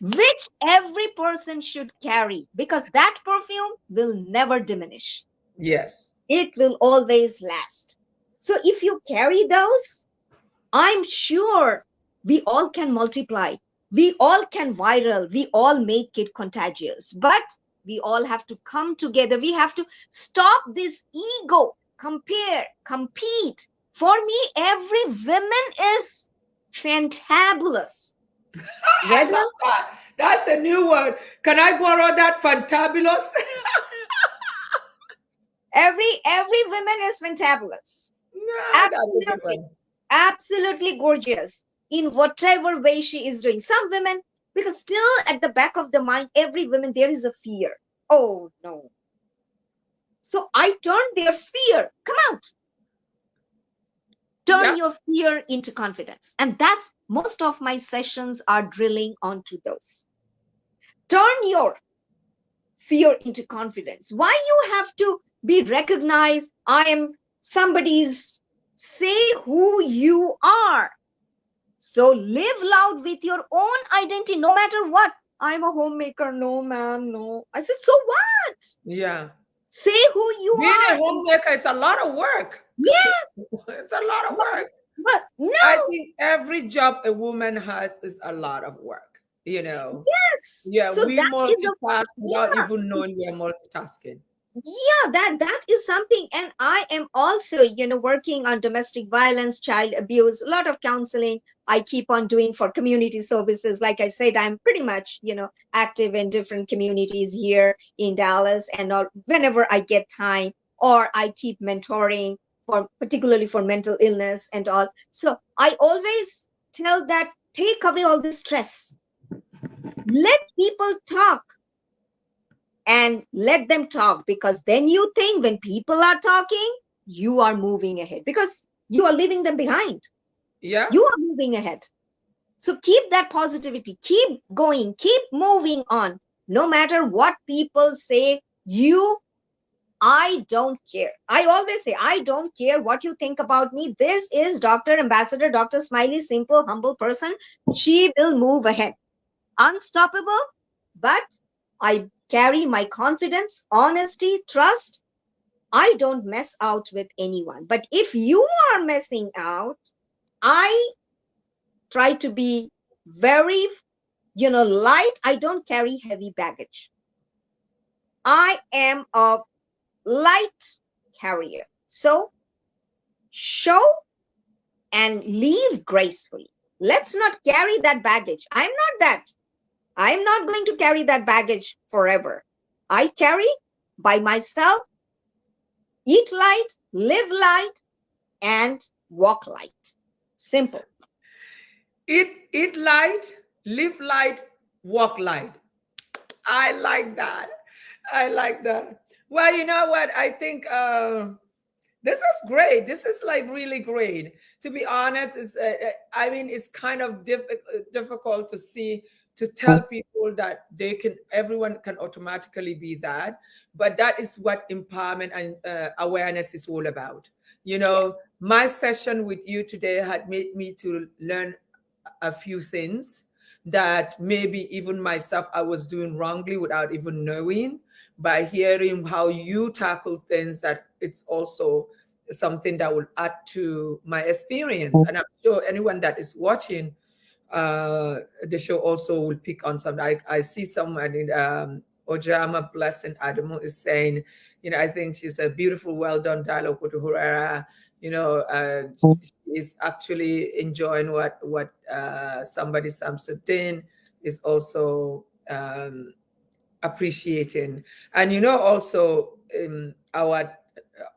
which every person should carry, because that perfume will never diminish. Yes. It will always last. So if you carry those, I'm sure we all can multiply. We all can viral. We all make it contagious. But we all have to come together. We have to stop this ego, compare, compete. For me, every woman is fantabulous. I Whether love that. That's a new word. Can I borrow that? Fantabulous. every woman is fantabulous. Nah, that's a good Absolutely, one. absolutely gorgeous in whatever way she is doing. Some women, because still at the back of the mind, every woman, there is a fear. Oh no. So I turn their fear, come out, turn Yeah. your fear into confidence. And that's most of my sessions are drilling onto those. Turn your fear into confidence. Why you have to be recognized? I am somebody's. Say who you are. So live loud with your own identity, no matter what. I'm a homemaker. No, ma'am, no. I said, so what? Yeah. Say who you Being a are. homemaker is a lot of work. Yeah, It's a lot of work. but I no, think every job a woman has is a lot of work, you know. yes. Yeah, So we that is a, multitask without yeah. even knowing we are multitasking. Yeah, that is something. And I am also, working on domestic violence, child abuse, a lot of counseling I keep on doing for community services. Like I said, I'm pretty much, active in different communities here in Dallas, and all whenever I get time, or I keep mentoring for, particularly for mental illness and all. So I always tell that, take away all the stress, let people talk, and let them talk, because then you think when people are talking, you are moving ahead, because you are leaving them behind. Yeah. You are moving ahead. So keep that positivity, keep going, keep moving on, no matter what people say. I don't care. I always say, I don't care what you think about me. This is Dr. Ambassador, Dr. Smiley, simple, humble person. She will move ahead. Unstoppable, but I carry my confidence, honesty, trust. I don't mess out with anyone. But if you are messing out, I try to be very, light. I don't carry heavy baggage. I am a light carrier. So show and leave gracefully. Let's not carry that baggage. I'm not that. I'm not going to carry that baggage forever. I carry by myself, eat light, live light, and walk light. Simple. Eat light, live light, walk light. I like that. I like that. Well, you know what? I think this is great. This is like really great. To be honest, I mean, it's kind of difficult to see, to tell people that they can, everyone can automatically be that, but that is what empowerment and awareness is all about. You Yes. know, my session with you today had made me to learn a few things that maybe even myself I was doing wrongly without even knowing. By hearing how you tackle things, that it's also something that will add to my experience, and I'm sure anyone that is watching the show also will pick on something. I see someone in Ojama Blessing Adamu is saying, I think she's a beautiful, well done dialogue with Hurera. Is actually enjoying what somebody Samsudin is also appreciating. And also our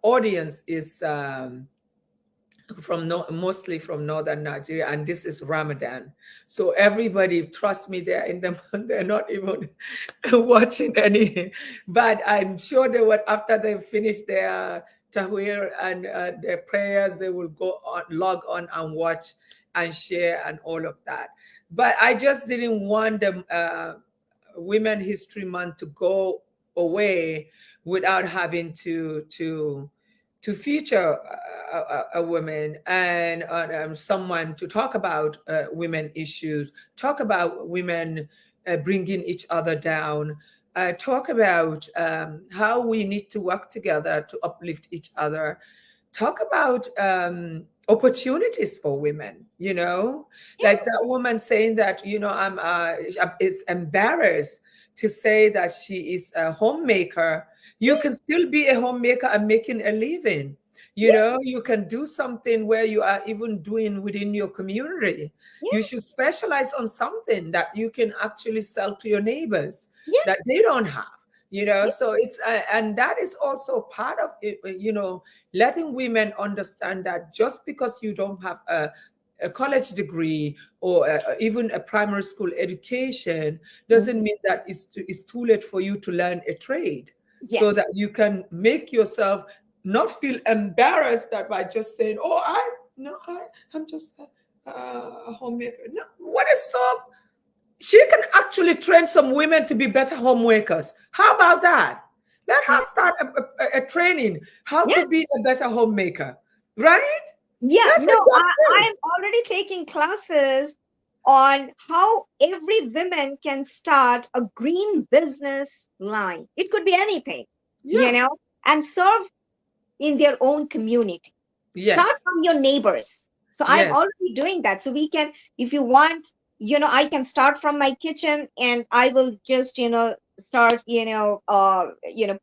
audience is from mostly from northern Nigeria, and this is Ramadan. So everybody, trust me, they're in the they're not even watching any, but I'm sure they would, after they finish their tahwir and their prayers, they will go on, log on and watch and share and all of that. But I just didn't want the Women History Month to go away without having to feature a woman and someone to talk about women issues, talk about women bringing each other down, talk about how we need to work together to uplift each other, talk about opportunities for women, like that woman saying that, I'm is embarrassed to say that she is a homemaker. You can still be a homemaker and making a living. Yeah, You can do something where you are even doing within your community. You yeah, should specialize on something that you can actually sell to your neighbors yeah, that they don't have. yeah, So it's and that is also part of it, letting women understand that just because you don't have a college degree or even a primary school education mm, doesn't mean that it's too late for you to learn a trade, so yes, that you can make yourself not feel embarrassed that by just saying, oh, I'm just a homemaker. No, what is so, she can actually train some women to be better homemakers. How about that? Let her Yeah. start a training how Yeah. to be a better homemaker, right? Yeah. That's a No, job too. I'm already taking classes on how every woman can start a green business line. It could be anything, you Yeah. know, and serve in their own community. Start Yes. from your neighbors. So I'm Yes. already doing that. So we can, if you want, I can start from my kitchen and I will just, start,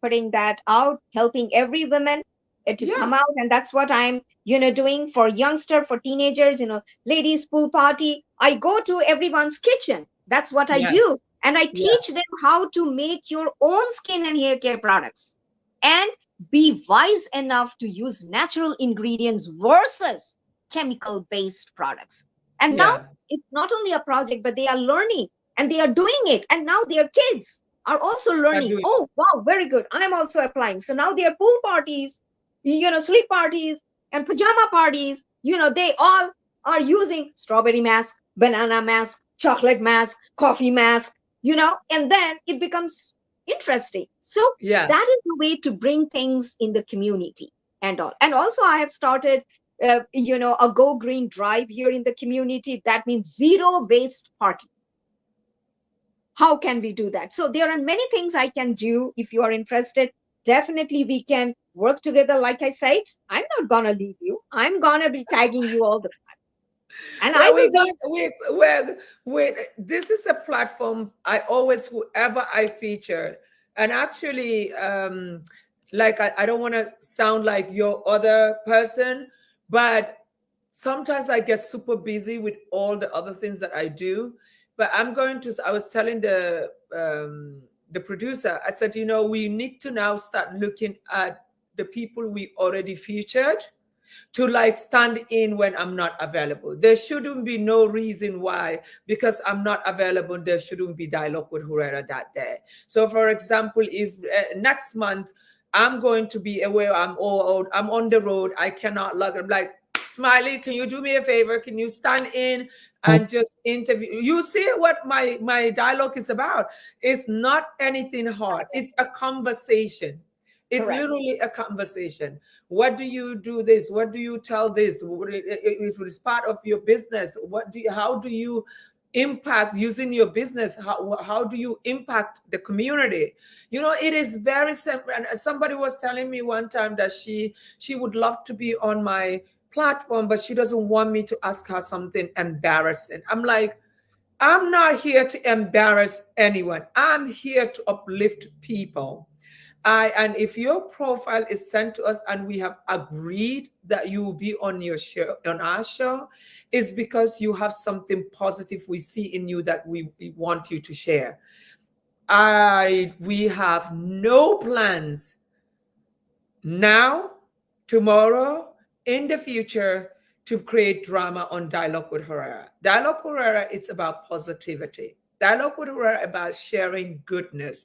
putting that out, helping every woman to Yeah. come out. And that's what I'm, doing for youngster, for teenagers, ladies pool party. I go to everyone's kitchen. That's what I Yeah. do. And I Yeah. teach them how to make your own skin and hair care products. And be wise enough to use natural ingredients versus chemical based products. And now Yeah. it's not only a project, but they are learning and they are doing it. And now their kids are also I learning. do it. Oh, wow, very good. I'm also applying. So now their pool parties, sleep parties and pajama parties, they all are using strawberry mask, banana mask, chocolate mask, coffee mask, and then it becomes interesting. So Yeah. that is the way to bring things in the community and all. And also I have started a go green drive here in the community. That means zero waste party. How can we do that? So there are many things I can do. If you are interested, definitely we can work together. Like I said, I'm not gonna leave you. I'm gonna be tagging you all the time, and I Well, we will got be. we this is a platform I always whoever I featured, and actually, like I don't want to sound like your other person, but sometimes I get super busy with all the other things that I do. But I was telling the producer, I said, we need to now start looking at the people we already featured to like stand in when I'm not available. There shouldn't be no reason why, because I'm not available, there shouldn't be dialogue with Huraira that day. So, for example, if next month I'm going to be away, I'm on the road, I cannot log. I'm like, Smiley, can you do me a favor? Can you stand in and just interview? You see what my dialogue is about? It's not anything hard. It's a conversation. It Correct. literally a conversation. What do you do this? What do you tell this? If it is part of your business, how do you impact using your business? How do you impact the community? It is very simple. And somebody was telling me one time that she would love to be on my platform, but she doesn't want me to ask her something embarrassing. I'm like, I'm not here to embarrass anyone. I'm here to uplift people. And if your profile is sent to us and we have agreed that you will be on your show, on our show, is because you have something positive we see in you that we want you to share. We have no plans now, tomorrow, in the future to create drama on Dialogue with Herrera. Dialogue with Herrera, it's about positivity. Dialogue with Herrera about sharing goodness.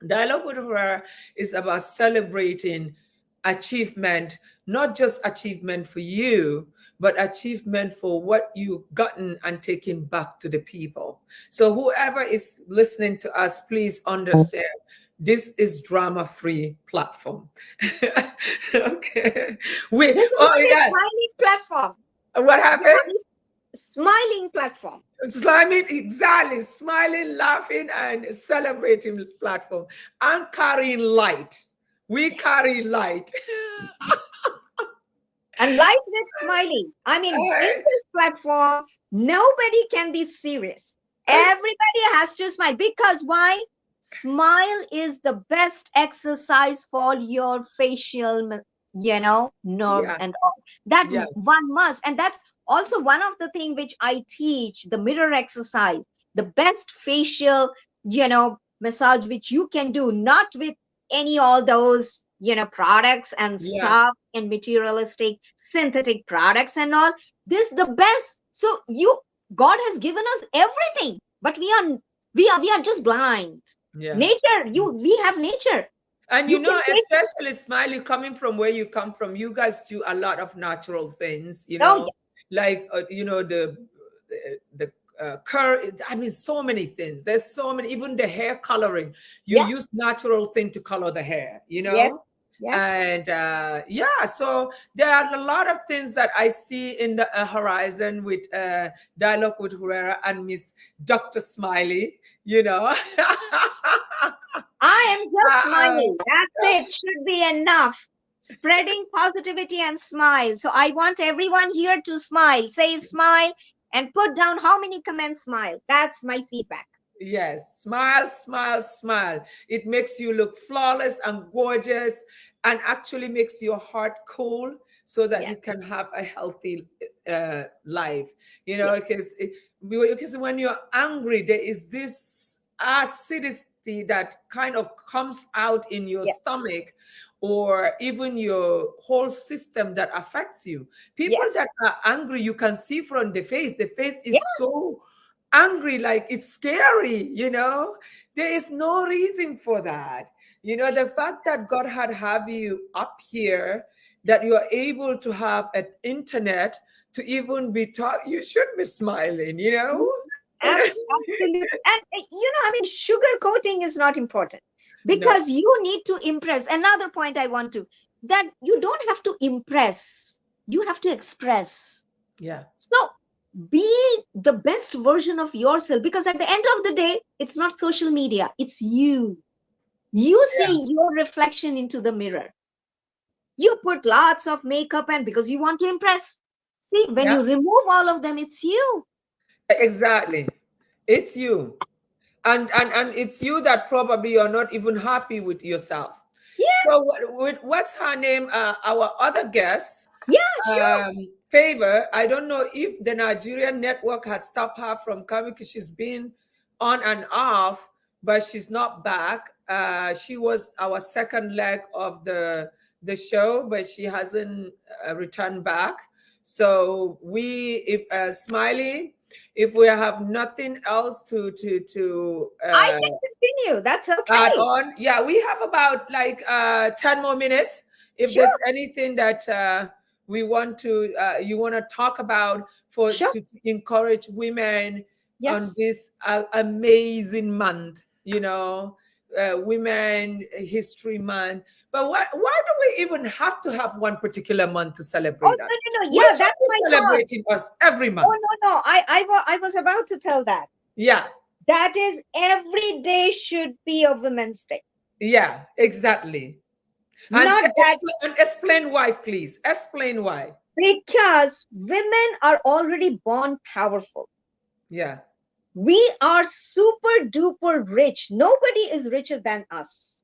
Dialogue with Herrera is about celebrating achievement, not just achievement for you, but achievement for what you've gotten and taken back to the people. So whoever is listening to us, please understand this is drama-free platform. Okay. This is Oh not a yeah. smiling platform. What happened? Yeah, it's smiling platform. Smiling, exactly. Smiling, laughing, and celebrating platform. I'm carrying light. We carry light. And life with smiling. I mean, in this platform, nobody can be serious. Everybody has to smile. Because why? Smile is the best exercise for your facial, nerves Yeah, and all. That yeah, one must. And that's also one of the things which I teach, the mirror exercise, the best facial, massage which you can do, not with any all those, products and yeah. stuff and materialistic synthetic products and all. This the best. So God has given us everything, but we are just blind. Yeah. Nature, we have nature. And You can take. especially Smiley, coming from where you come from, you guys do a lot of natural things, Oh yeah. like the I mean, so many things. There's so many, even the hair coloring. You Yeah. use natural thing to color the hair, you Yes. know? Yes. And yeah, so there are a lot of things that I see in the horizon with Dialogue with Herrera and Miss Dr. Smiley, you know. I am just uh, smiling. That's it. Should be enough. Spreading positivity and smile. So I want everyone here to smile. Say smile and put down how many comments smile. That's my feedback. Yes, smile, smile, smile. It makes you look flawless and gorgeous and actually makes your heart cool so that Yeah. you can have a healthy life. You know, Yes. because when you're angry, there is this acidity that kind of comes out in your Yeah. stomach or even your whole system that affects you. People Yes. that are angry, you can see from the face Yeah. is so angry, like it's scary, you know. There is no reason for that. You know, the fact that God had have you up here, that you are able to have an internet to even be taught, you should be smiling, you know. Absolutely. And I mean, sugar coating is not important No. because you need to impress. Another point I want to that you don't have to impress, you have to express. Yeah. So be the best version of yourself because at the end of the day, it's not social media, it's you. You Yeah. see your reflection into the mirror. You put lots of makeup and because you want to impress. See, when Yeah. you remove all of them, it's you. Exactly. It's you. And it's you that probably you're not even happy with yourself. Yeah, So what's her name, our other guest, yeah, sure. Favor, I don't know if the Nigerian network had stopped her from coming because she's been on and off, but she's not back. She was our second leg of the show, but she hasn't returned back. So if Smiley, if we have nothing else to I can continue. That's add okay. on, yeah, we have about like 10 more minutes. If Sure, there's anything that we want to you want to talk about for sure. to encourage women on Yes. this amazing month, you know, women history month. But why do we even have to have one particular month to Oh, celebrate us? no, no, no. We Yeah, should that's be my thought. celebrating us every Oh, month. no, no. I was about to tell that. Yeah. That is, every day should be a Women's Day. Yeah, exactly. And, Not that and explain why, please. Explain why. because women are already born powerful. Yeah. We are super duper rich. Nobody is richer than us.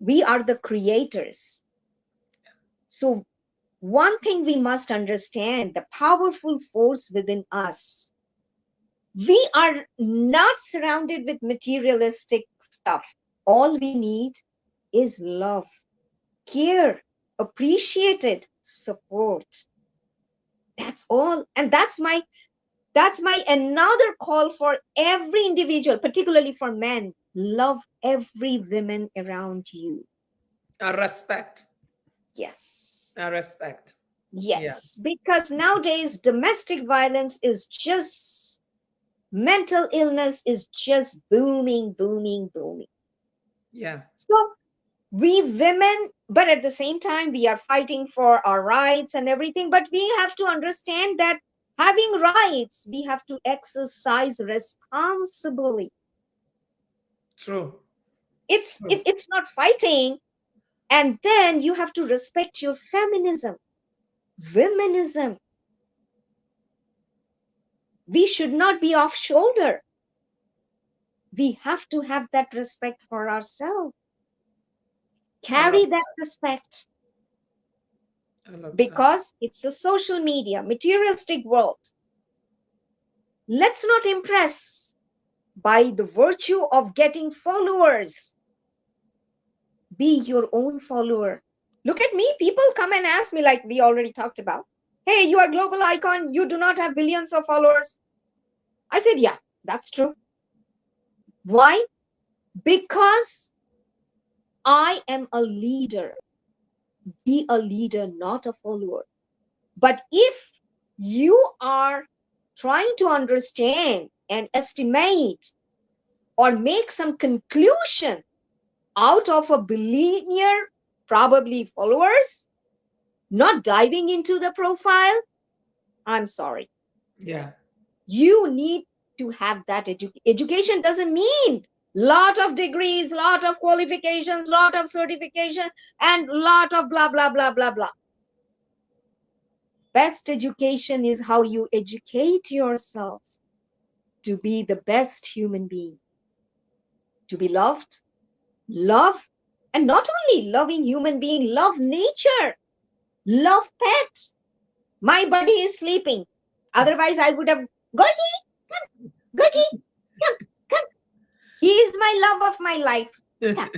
We are the creators. So, one thing we must understand the powerful force within us. We are not surrounded with materialistic stuff. All we need is love, care, appreciated support. That's all. And that's my another call for every individual, particularly for men. Love every woman around you. A respect. Yes. A respect. Yeah. Yes. Because nowadays domestic violence is just mental illness is just booming, booming, booming. Yeah. So we women, but at the same time, we are fighting for our rights and everything. But we have to understand that having rights, we have to exercise responsibly. True. It's True. it, it's not fighting, and then you have to respect your feminism, womenism. We should not be off shoulder. We have to have that respect for ourselves. I love Carry that respect I love that. because it's a social media, materialistic world. Let's not impress by the virtue of getting followers. Be your own follower. Look at me. People come and ask me, like we already talked about, hey, you are global icon. You do not have billions of followers. I said, yeah, that's true. Why? Because I am a leader. Be a leader, not a follower. But if you are trying to understand and estimate or make some conclusion out of a billionaire, probably followers, not diving into the profile, I'm sorry. Yeah. You need to have that education. Doesn't mean lot of degrees, lot of qualifications, lot of certification, and lot of blah blah blah blah blah. Best education is how you educate yourself to be the best human being, to be loved, love, and not only loving human being, love nature, love pets. My buddy is sleeping. Otherwise, I would have, Goldie, come, Goldie, come, come. He is my love of my life. Come.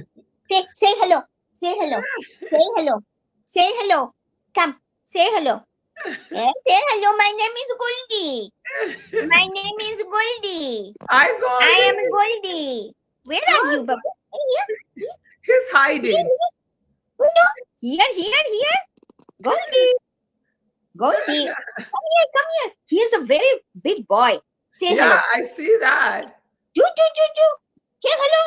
Say hello. Say hello. Say hello. Say hello. Come. Say hello. Say hello. My name is Goldie. My name is Goldie. I I am Goldie. Goldie. Where are you, Baba? Here. He's hiding. Oh, no. Here. Goldie. Goldie. Come here. He is a very big boy. Say hello. Yeah, I see that. Do. Say hello.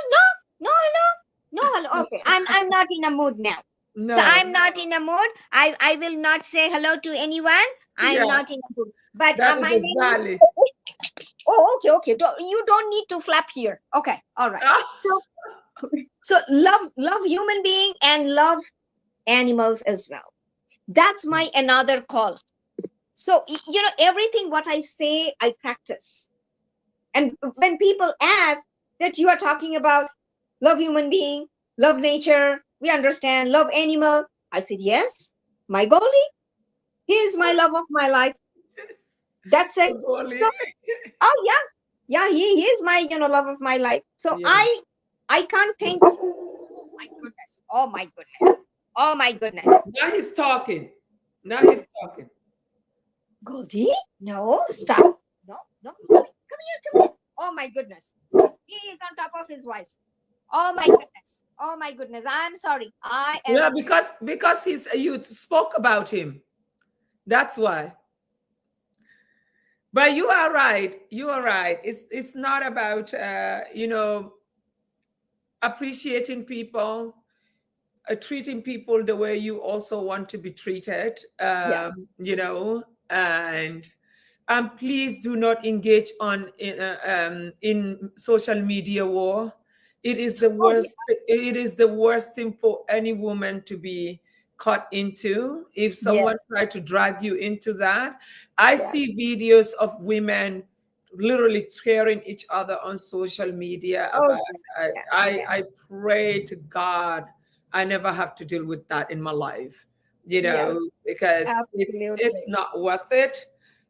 No, hello. Okay. I'm not in a mood now. No. So I'm not in a mood. I will not say hello to anyone. I'm not in a mood. But that is my exactly. name is... Oh, okay. You don't need to flap here. Okay. All right. So love human being and love animals as well. That's my another call. So everything what I say, I practice. And when people ask that you are talking about love human being, love nature, we understand, love animal, I said, yes, my Goldie, he is my love of my life. That's it. So, oh yeah, he is my love of my life. So yeah. I can't think. Oh my goodness. Now he's talking. Goldie, no, stop. No. Come here. Oh my goodness. He is on top of his voice. Oh my goodness. I'm sorry. I am. Yeah, because you spoke about him. That's why. But you are right. It's not about appreciating people, treating people the way you also want to be treated. And please do not engage in social media war. It is the worst. It is the worst thing for any woman to be caught into. If someone tried to drag you into that, I see videos of women literally tearing each other on social media. I pray to God I never have to deal with that in my life, because it's not worth it.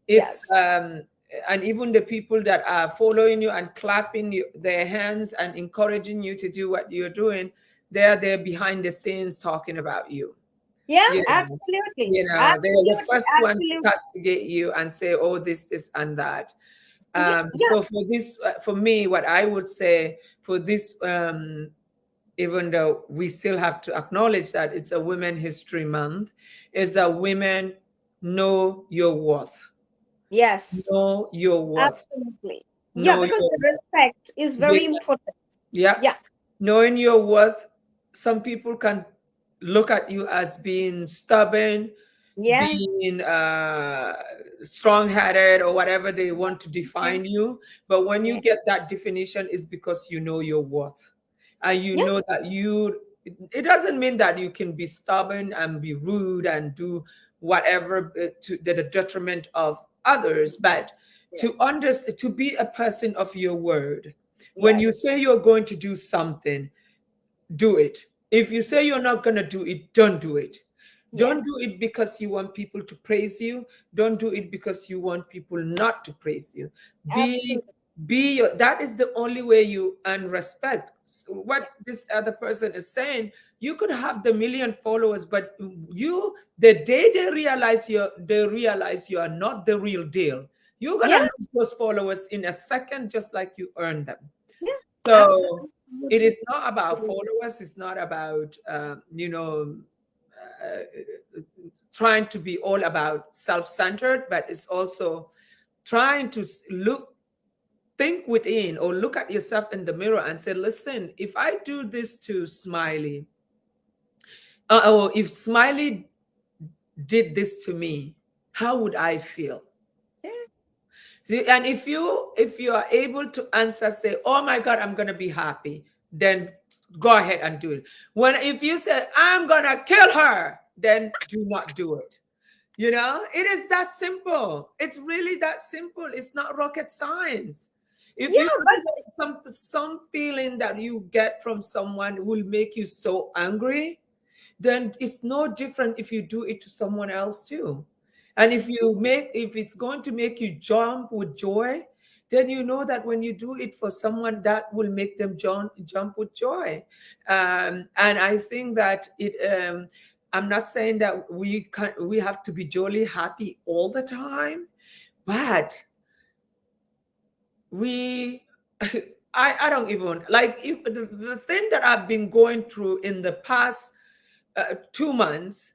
It's and even the people that are following you and clapping their hands and encouraging you to do what you're doing, they're there behind the scenes talking about you. Absolutely. They're the first one to castigate you and say, oh, this and that. So for me, what I would say for this, even though we still have to acknowledge that it's a Women History Month, is that women know your worth. Yes. Know your worth. Absolutely. Because the respect is very important. Yeah. Knowing your worth, some people can look at you as being stubborn, being strong-headed, or whatever they want to define you. But when you get that definition, it's because you know your worth. And you know that it doesn't mean that you can be stubborn and be rude and do whatever to the detriment of others, but to be a person of your word. When you say you're going to do something, do it. If you say you're not going to do it, don't do it. Don't do it because you want people to praise you. Don't do it because you want people not to praise you. That is the only way you earn respect. So what this other person is saying, you could have the million followers, but the day they realize you are not the real deal, you're gonna lose those followers in a second, just like you earned them. So it is not about followers. It's not about trying to be all about self-centered, but it's also trying to think within or look at yourself in the mirror and say, listen, if I do this to Smiley, or if Smiley did this to me, how would I feel? Yeah. See, and if you are able to answer, say, oh my God, I'm gonna be happy, then go ahead and do it. When if you say, I'm gonna kill her, then do not do it. It is that simple. It's really that simple. It's not rocket science. If you Yeah, but feel like some feeling that you get from someone will make you so angry, then it's no different if you do it to someone else too. And if it's going to make you jump with joy, then you know that when you do it for someone, that will make them jump with joy. And I think that I'm not saying that we have to be jolly happy all the time, but we I don't even like if the thing that I've been going through in the past 2 months,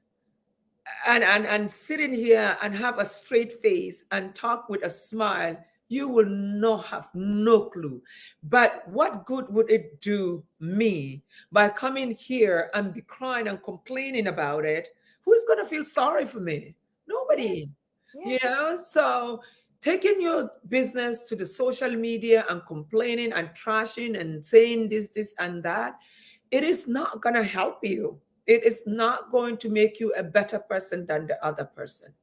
and sitting here and have a straight face and talk with a smile, you will not have no clue. But what good would it do me by coming here and be crying and complaining about it? Who's going to feel sorry for me? yeah, Nobody. yeah, So taking your business to the social media and complaining and trashing and saying this and that, it is not going to help you. It is not going to make you a better person than the other person.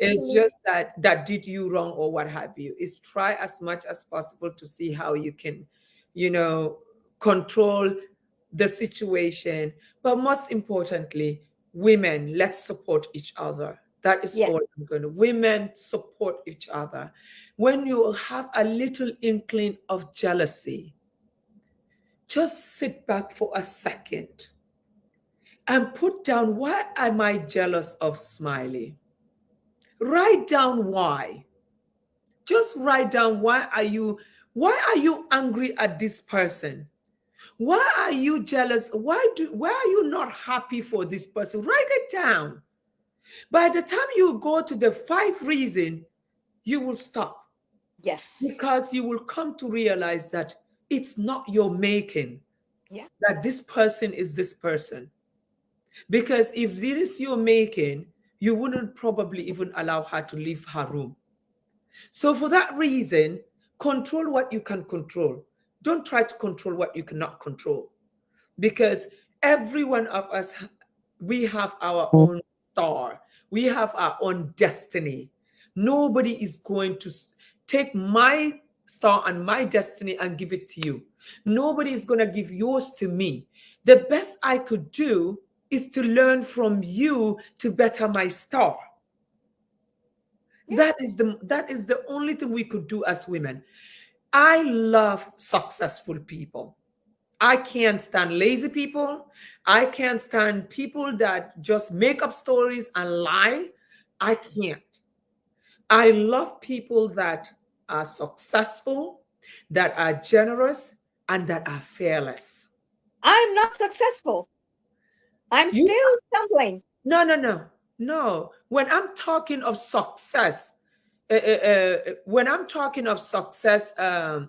It's absolutely. just that did you wrong or what have you. Is try as much as possible to see how you can, you know, control the situation. But most importantly, women, let's support each other. That is Yes. all I'm going to. Women support each other. When you have a little inkling of jealousy, just sit back for a second and put down, why am I jealous of Smiley? Write down why. Just write down, why are you angry at this person? Why are you jealous? Why are you not happy for this person? Write it down. By the time you go to the 5 reasons, you will stop, Yes. because you will come to realize that it's not your making, Yeah. that this person is this person. Because if it is your making, you wouldn't probably even allow her to leave her room. So, for that reason, control what you can control. Don't try to control what you cannot control. Because every one of us, we have our own star, we have our own destiny. Nobody is going to take my star and my destiny and give it to you. Nobody is going to give yours to me. The best I could do is to learn from you to better my star. Yeah. That is the only thing we could do as women. I love successful people. I can't stand lazy people. I can't stand people that just make up stories and lie. I can't. I love people that are successful, that are generous, and that are fearless. I'm not successful. I'm You still stumbling. No, no, no, no. When I'm talking of success, when I'm talking of success,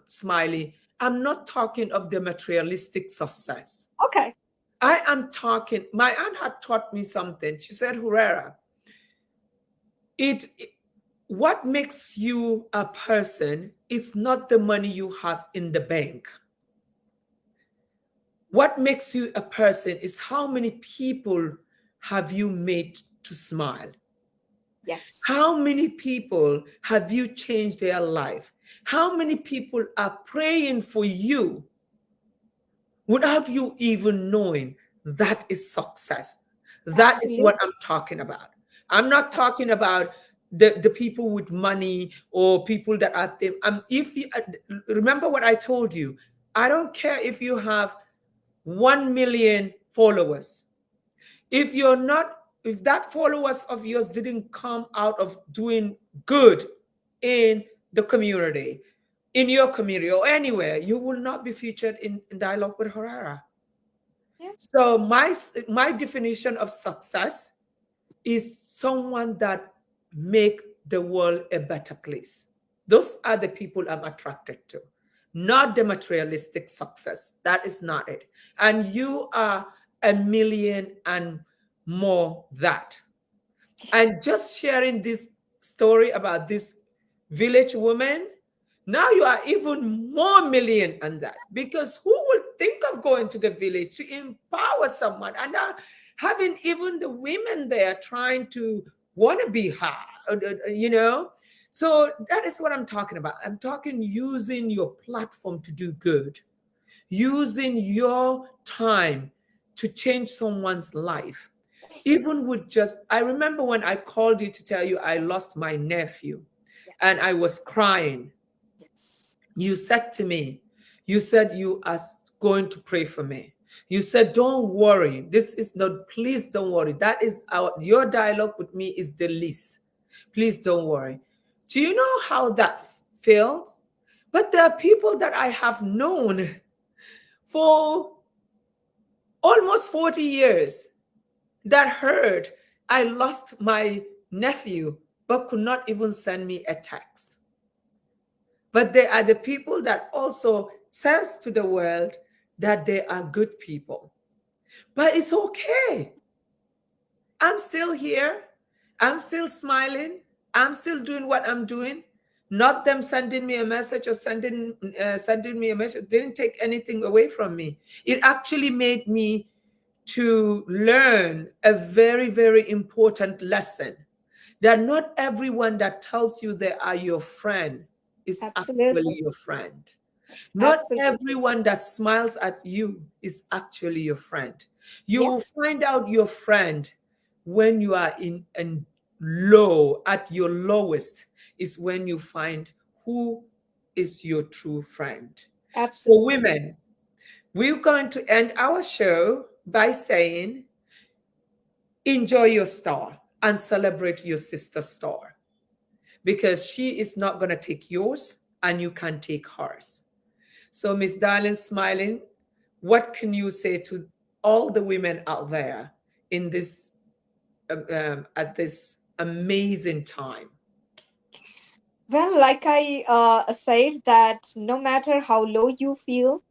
Smiley, I'm not talking of the materialistic success. Okay. I am talking. My aunt had taught me something. She said, "Hurera, it what makes you a person is not the money you have in the bank. What makes you a person is how many people have you made to smile." Yes. How many people have you changed their life? How many people are praying for you without you even knowing? That is success. That is Absolutely. what I'm talking about. I'm not talking about the people with money or people that are them. If you remember what I told you, I don't care if you have 1 million followers. If that followers of yours didn't come out of doing good in the community, in your community or anywhere, you will not be featured in Dialogue with Horara. Yeah. So my definition of success is someone that make the world a better place. Those are the people I'm attracted to, not the materialistic success. That is not it. And you are a million and more that. And just sharing this story about this village woman, now you are even more million than that, because who will think of going to the village to empower someone, and now having even the women there trying to want to be her, you know. So that is what I'm talking about. I'm talking using your platform to do good, using your time to change someone's life. Even with just, I remember when I called you to tell you I lost my nephew and I Yes. was crying. Yes. You said to me, you said you are going to pray for me. You said, don't worry. This is not, please don't worry. That is your dialogue with me is the least. Please don't worry. Do you know how that felt? But there are people that I have known for almost 40 years that heard I lost my nephew, but could not even send me a text. But they are the people that also says to the world that they are good people. But it's okay. I'm still here. I'm still smiling. I'm still doing what I'm doing. Not them sending me a message or sending me a message didn't take anything away from me. It actually made me to learn a very, very important lesson, that not everyone that tells you they are your friend is actually Absolutely. your friend. Not Absolutely. everyone that smiles at you is actually your friend. You will Yes. find out your friend when you are in low, at your lowest, is when you find who is your true friend. So, Absolutely. women, we're going to end our show by saying, enjoy your star and celebrate your sister's star, because she is not going to take yours and you can take hers. So, Miss Darling, smiling, what can you say to all the women out there in this at this amazing time? Well, like I said, that no matter how low you feel,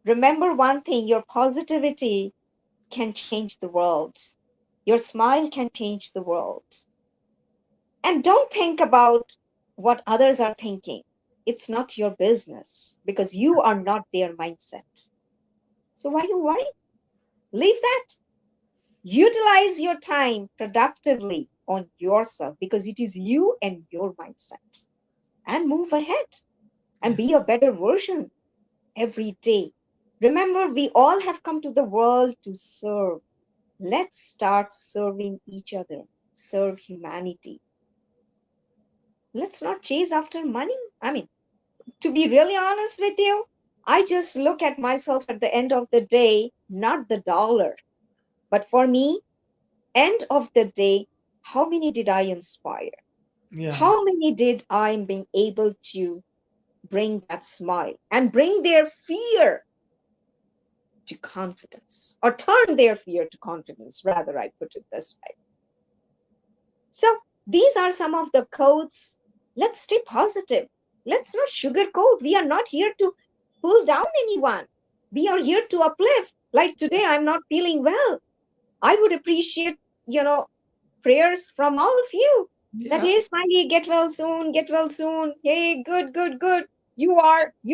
remember one thing: your positivity can change the world. Your smile can change the world. And don't think about what others are thinking. It's not your business because you are not their mindset. So why do you worry? Leave that. Utilize your time productively on yourself because it is you and your mindset. And move ahead and Yeah. be a better version every day. Remember, we all have come to the world to serve. Let's start serving each other, serve humanity. Let's not chase after money. I mean, to be really honest with you, I just look at myself at the end of the day, not the dollar. But for me, end of the day, how many did I inspire? Yeah. How many did I being able to bring that smile and bring their fear to confidence, or turn their fear to confidence, rather, I put it this way. So these are some of the codes. Let's stay positive. Let's not sugarcoat. We are not here to pull down anyone. We are here to uplift. Like today, I'm not feeling well. I would appreciate, you know, prayers from all of you. That, Yeah. hey, Smiley, get well soon, get well soon. Hey, good, good, good. You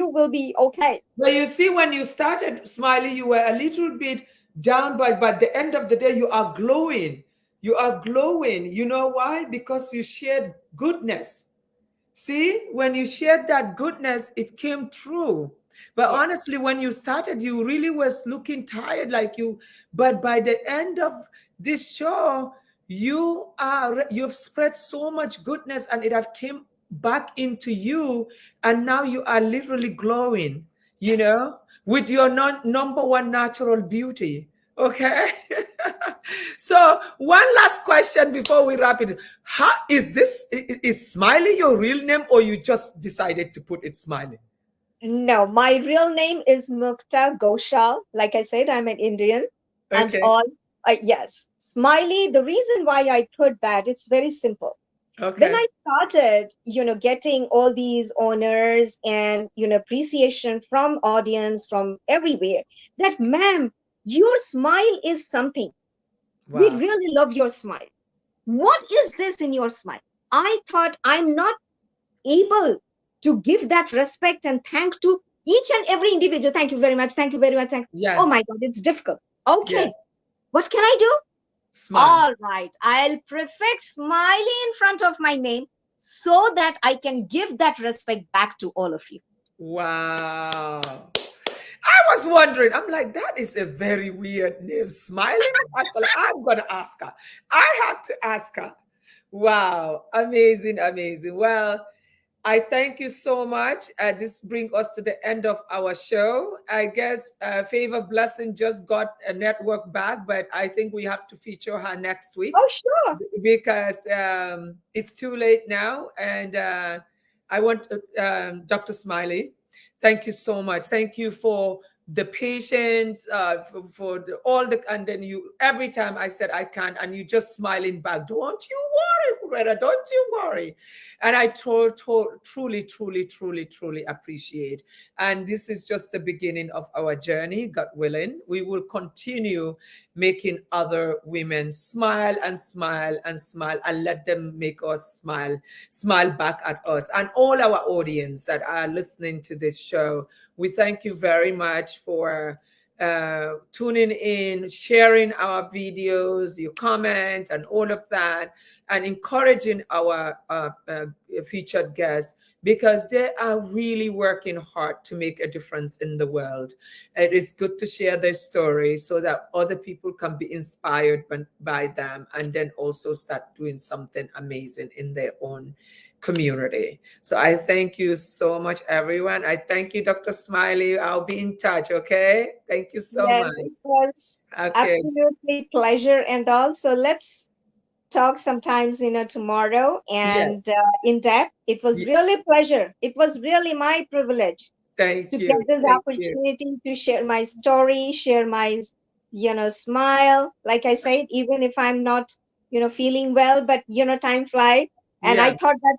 will be okay. But you see, when you started, Smiley, you were a little bit down, but by the end of the day, you are glowing. You are glowing. You know why? Because you shared goodness. See, when you shared that goodness, it came true. But Yes, honestly, when you started, you really was looking tired, like you. But by the end of this show, you've spread so much goodness, and it had came back into you, and now you are literally glowing. With your number one natural beauty. Okay. So one last question before we wrap it. How is this? Is Smiley your real name, or you just decided to put it Smiley? no, my real name is Mukta Goshal. Like I said, I'm an Indian and Okay. all. Yes, Smiley. The reason why I put that, it's very simple. When Okay. I started, getting all these honors and, appreciation from audience from everywhere, that ma'am, your smile is something. We Wow. really love your smile. What is this in your smile? I thought I'm not able to give that respect and thank to each and every individual. Thank you very much. Thank you very much. Oh Yeah. my God, it's difficult. Okay, Yes. what can I do? Smile. All right, I'll prefix smiley in front of my name so that I can give that respect back to all of you. Wow. I was wondering, I'm like, that is a very weird name. Smiling. I'm gonna ask her. I have to ask her. Wow. Amazing, amazing. Well, I thank you so much. This brings us to the end of our show. I guess Favor Blessing just got a network back, but I think we have to feature her next week Oh, sure. because it's too late now. And I want Dr. Smiley. Thank you so much. Thank you for the patience, for all the, and then you, every time I said I can't, and you just smiling back. Don't you worry, Greta. Don't you worry. And I truly, truly, truly, truly appreciate. And this is just the beginning of our journey. God willing, we will continue making other women smile and smile and smile, and let them make us smile back at us. And all our audience that are listening to this show, we thank you very much for tuning in, sharing our videos, your comments, and all of that, and encouraging our featured guests, because they are really working hard to make a difference in the world. It is good to share their story so that other people can be inspired by them, and then also start doing something amazing in their own community. So I thank you so much, everyone. I thank you, Dr. Smiley. I'll be in touch. Okay. Thank you so Yes, much. it was Okay. absolutely pleasure. And also, let's talk sometimes, tomorrow and Yes. in depth. It was Ye- really pleasure. It was really my privilege Thank to get you. this Thank you. opportunity to share my story, share my, smile. Like I said, even if I'm not, feeling well, but, time flies. And Yeah. I thought that,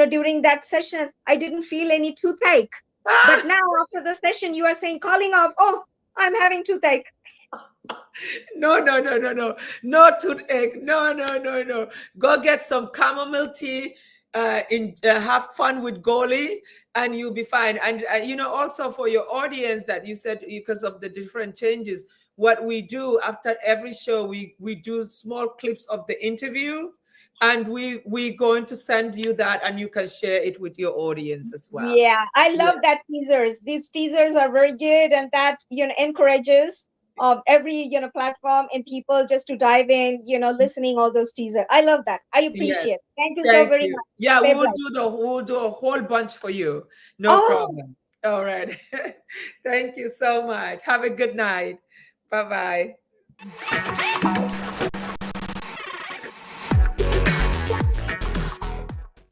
during that session, I didn't feel any toothache. But now after the session, you are saying, calling out, oh, I'm having toothache. No, no, no, no, no, no toothache. No, no, no, no. Go get some chamomile tea. Have fun with Goli, and you'll be fine. And also for your audience that you said because of the different changes, what we do after every show, we do small clips of the interview, and we going to send you that, and you can share it with your audience as well. Yeah, I Yeah. love that teasers. These teasers are very good, and that encourages every platform and people just to dive in, listening all those teasers. I love that. I Yes. appreciate. Thank you so Thank very you. much. Yeah, Stay blessed. we'll do a whole bunch for you. No Oh, problem. All right. Thank you so much. Have a good night. Bye bye.